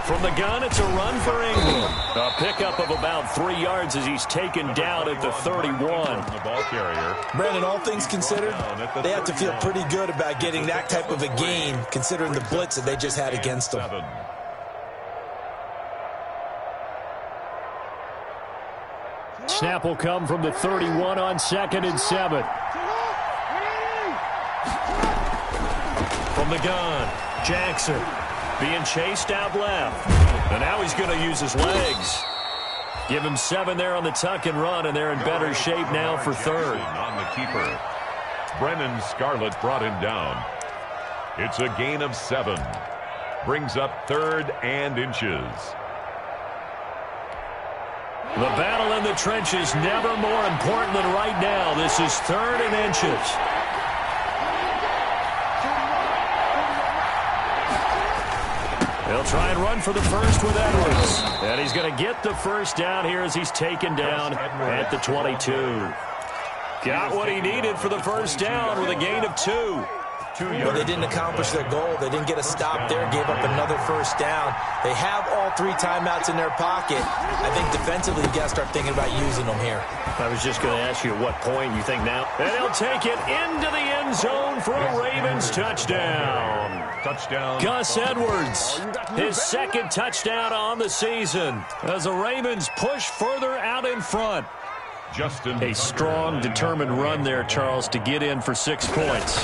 From the gun, it's a run for England. A pickup of about 3 yards as he's taken down at the 31. The ball carrier. Brandon, all things considered, they have to feel pretty good about getting that type of a gain, considering the blitz that they just had against them. Snap will come from the 31 on 2nd and 7. From the gun, Jackson. Being chased out left. And now he's going to use his legs. Give him 7 there on the tuck and run, and they're in better shape now for 3rd. On the keeper. Brennan Scarlett brought him down. It's a gain of 7. Brings up 3rd and inches. The battle in the trenches never more important than right now. This is 3rd and inches. They'll try and run for the first with Edwards. And he's going to get the first down here as he's taken down at the 22. Got what he needed for the first down with a gain of 2. But they didn't accomplish their goal. They didn't get a stop there, gave up another first down. They have all 3 timeouts in their pocket. I think defensively you got to start thinking about using them here. I was just going to ask you at what point you think now. And he'll take it into the end zone for a Ravens touchdown. Touchdown. Gus Edwards, his 2nd touchdown on the season as the Ravens push further out in front. A strong, determined run there, Charles, to get in for 6 points.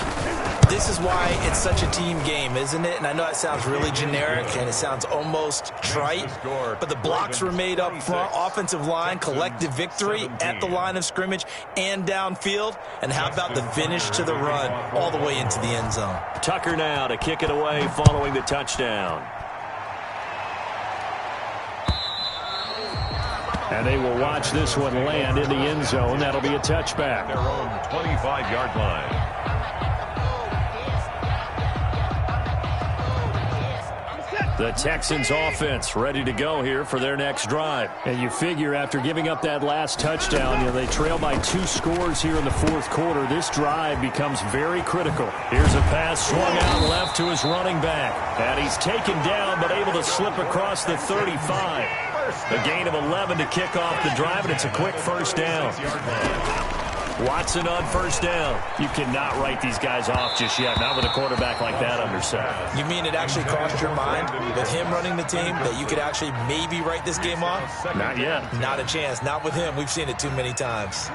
This is why it's such a team game, isn't it? And I know it sounds really generic and it sounds almost trite, but the blocks were made up front, offensive line, collective victory at the line of scrimmage and downfield. And how about the finish to the run all the way into the end zone? Tucker now to kick it away following the touchdown. And they will watch this one land in the end zone. That'll be a touchback. Their own 25-yard line. The Texans offense ready to go here for their next drive. And you figure after giving up that last touchdown, they trail by 2 scores here in the 4th quarter. This drive becomes very critical. Here's a pass swung out left to his running back. And he's taken down but able to slip across the 35. A gain of 11 to kick off the drive, and it's a quick first down. Watson on first down. You cannot write these guys off just yet, not with a quarterback like that under center. You mean it actually crossed your mind with him running the team that you could actually maybe write this game off? Not yet. Not a chance. Not with him. We've seen it too many times.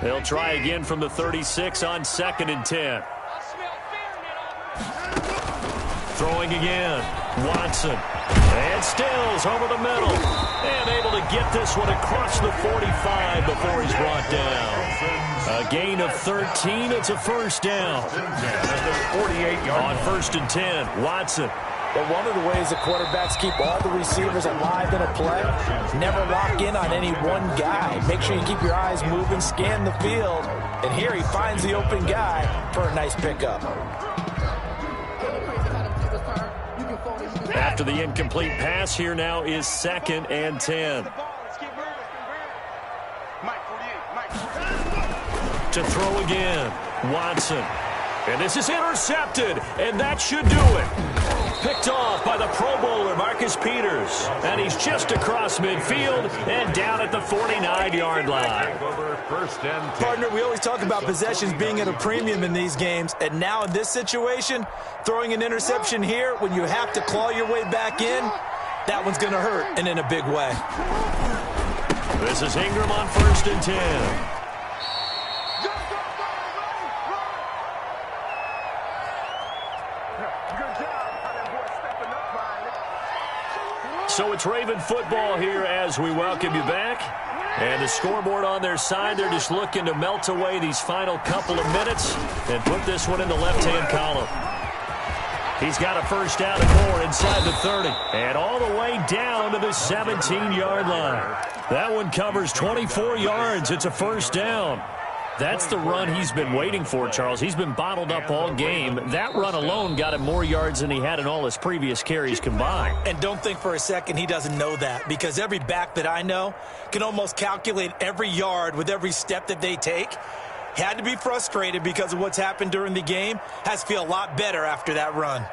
They'll try again from the 36 on 2nd and 10. Throwing again. Watson. And Stills over the middle. And able to get this one across the 45 before he's brought down. A gain of 13. It's a first down. 48-yard on 1st and 10. Watson. But one of the ways the quarterbacks keep all the receivers alive in a play, never lock in on any one guy. Make sure you keep your eyes moving, scan the field. And here he finds the open guy for a nice pickup. After the incomplete pass, here now is 2nd and 10. To throw again, Watson. And this is intercepted, and that should do it. picked off by the Pro Bowler, Marcus Peters. And he's just across midfield and down at the 49-yard line. First and 10. Partner, we always talk about possessions being at a premium in these games, and now in this situation, throwing an interception here when you have to claw your way back in, that one's going to hurt, and in a big way. This is Ingram on first and 10. So it's Raven football here as we welcome you back. And the scoreboard on their side, they're just looking to melt away these final couple of minutes and put this one in the left-hand column. He's got a first down and more inside the 30. And all the way down to the 17-yard line. That one covers 24 yards. It's a first down. That's the run he's been waiting for, Charles. He's been bottled up all game. That run alone got him more yards than he had in all his previous carries combined. And don't think for a second he doesn't know that, because every back that I know can almost calculate every yard with every step that they take. Had to be frustrated because of what's happened during the game. Has to feel a lot better after that run.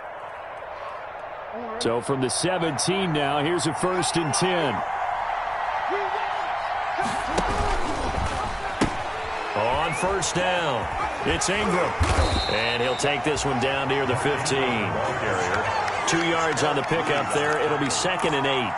So from the 17 now, here's a first and 10. On first down, it's Ingram. And he'll take this one down near the 15. 2 yards on the pickup there. It'll be 2nd and 8.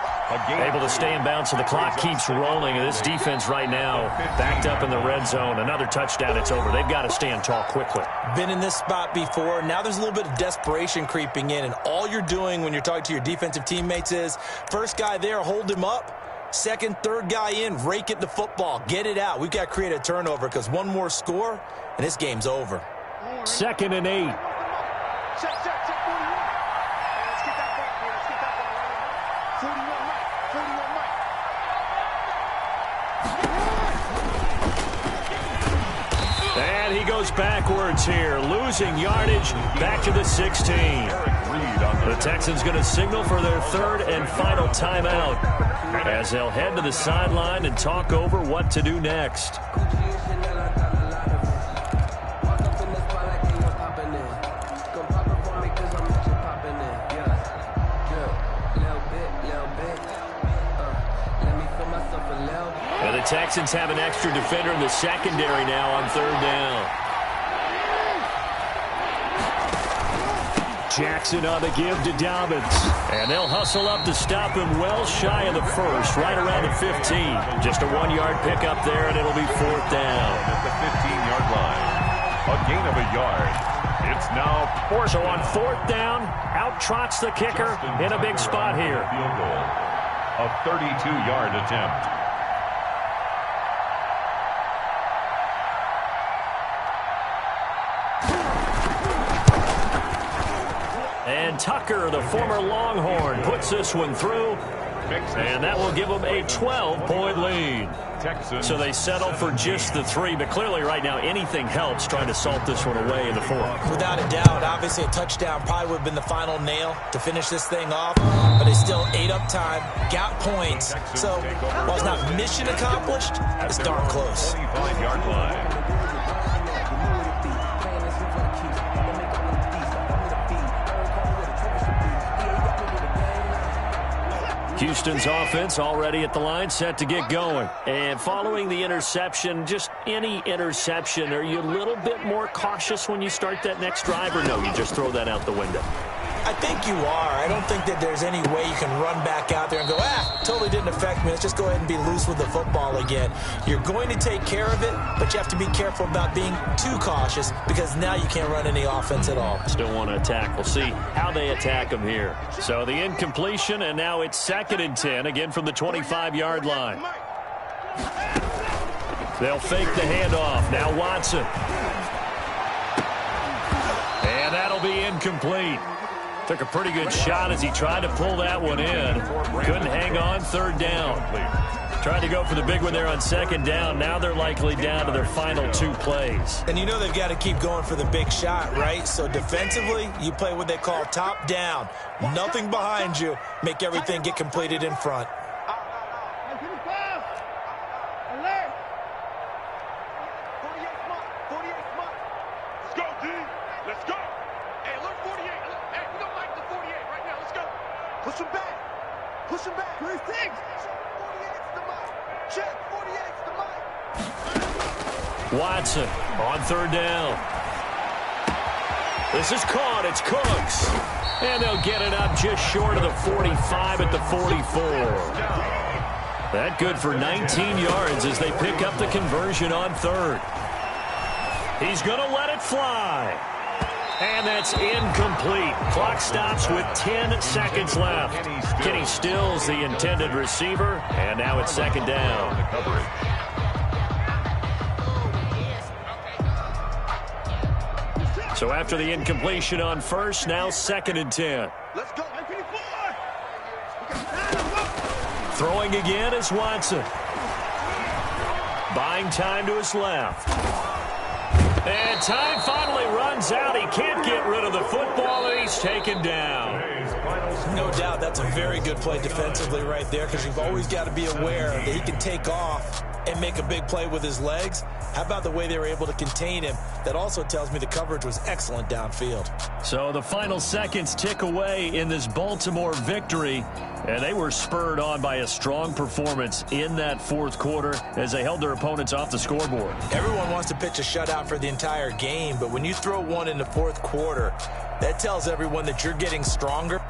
Able to stay in bounds, so the clock keeps rolling. And this defense right now backed up in the red zone. Another touchdown, it's over. They've got to stand tall quickly. Been in this spot before. Now there's a little bit of desperation creeping in. And all you're doing when you're talking to your defensive teammates is, first guy there, hold him up. Second, third guy in, rake at the football. Get it out. We've got to create a turnover because one more score, and this game's over. 2nd and 8. Check, 41. Let's get that ball, man. Let's get that ball. 41 Mike. And he goes backwards here, losing yardage back to the 16. The Texans going to signal for their third and final timeout as they'll head to the sideline and talk over what to do next. And the Texans have an extra defender in the secondary now on third down. Jackson on the give to Dobbins. And they'll hustle up to stop him well shy of the first, right around the 15. Just a 1-yard pickup there, and it'll be 4th down. At the 15-yard line. A gain of a yard. It's now 4th. So on 4th down, out trots the kicker in a big spot here. Field goal. A 32-yard attempt. And Tucker, the former Longhorn, puts this one through. And that will give them a 12-point lead. So they settle for just the 3, but clearly right now anything helps trying to salt this one away in the 4th. Without a doubt, obviously a touchdown probably would have been the final nail to finish this thing off, but they still ate up time, got points. So while it's not mission accomplished, it's darn close. 25-yard line. Houston's offense already at the line, set to get going. And following the interception, just any interception, are you a little bit more cautious when you start that next drive, or no, you just throw that out the window? I think you are. I don't think that there's any way you can run back out there and go, totally didn't affect me. Let's just go ahead and be loose with the football again. You're going to take care of it, but you have to be careful about being too cautious because now you can't run any offense at all. Still want to attack. We'll see how they attack them here. So the incompletion, and now it's 2nd and 10, again from the 25-yard line. They'll fake the handoff. Now Watson. And that'll be incomplete. Took a pretty good shot as he tried to pull that one in. Couldn't hang on, 3rd down. Tried to go for the big one there on 2nd down. Now they're likely down to their final 2 plays. And you know they've got to keep going for the big shot, right? So defensively, you play what they call top down. Nothing behind you. Make everything get completed in front. Let's go, D. Let's go. Hey, look, 48. Hey, we don't like the 48 right Push him back. Push him back. 3 6. Check 48's the mic. Check 48's the mic. Watson on third down. This is caught. It's Cooks. And they'll get it up just short of the 45 at the 44. That good for 19 yards as they pick up the conversion on third. He's going to let it fly. And that's incomplete. Clock stops with 10 seconds left. Kenny Stills, the intended receiver, and now it's second down. So after the incompletion on first, now 2nd and 10. Let's go. Throwing again is Watson. Buying time to his left. And time finally runs out. He can't get rid of the football, and he's taken down. No doubt that's a very good play defensively right there, because you've always got to be aware that he can take off and make a big play with his legs. How about the way they were able to contain him? That also tells me the coverage was excellent downfield. So the final seconds tick away in this Baltimore victory, and they were spurred on by a strong performance in that fourth quarter as they held their opponents off the scoreboard. Everyone wants to pitch a shutout for the entire game, but when you throw one in the fourth quarter, that tells everyone that you're getting stronger.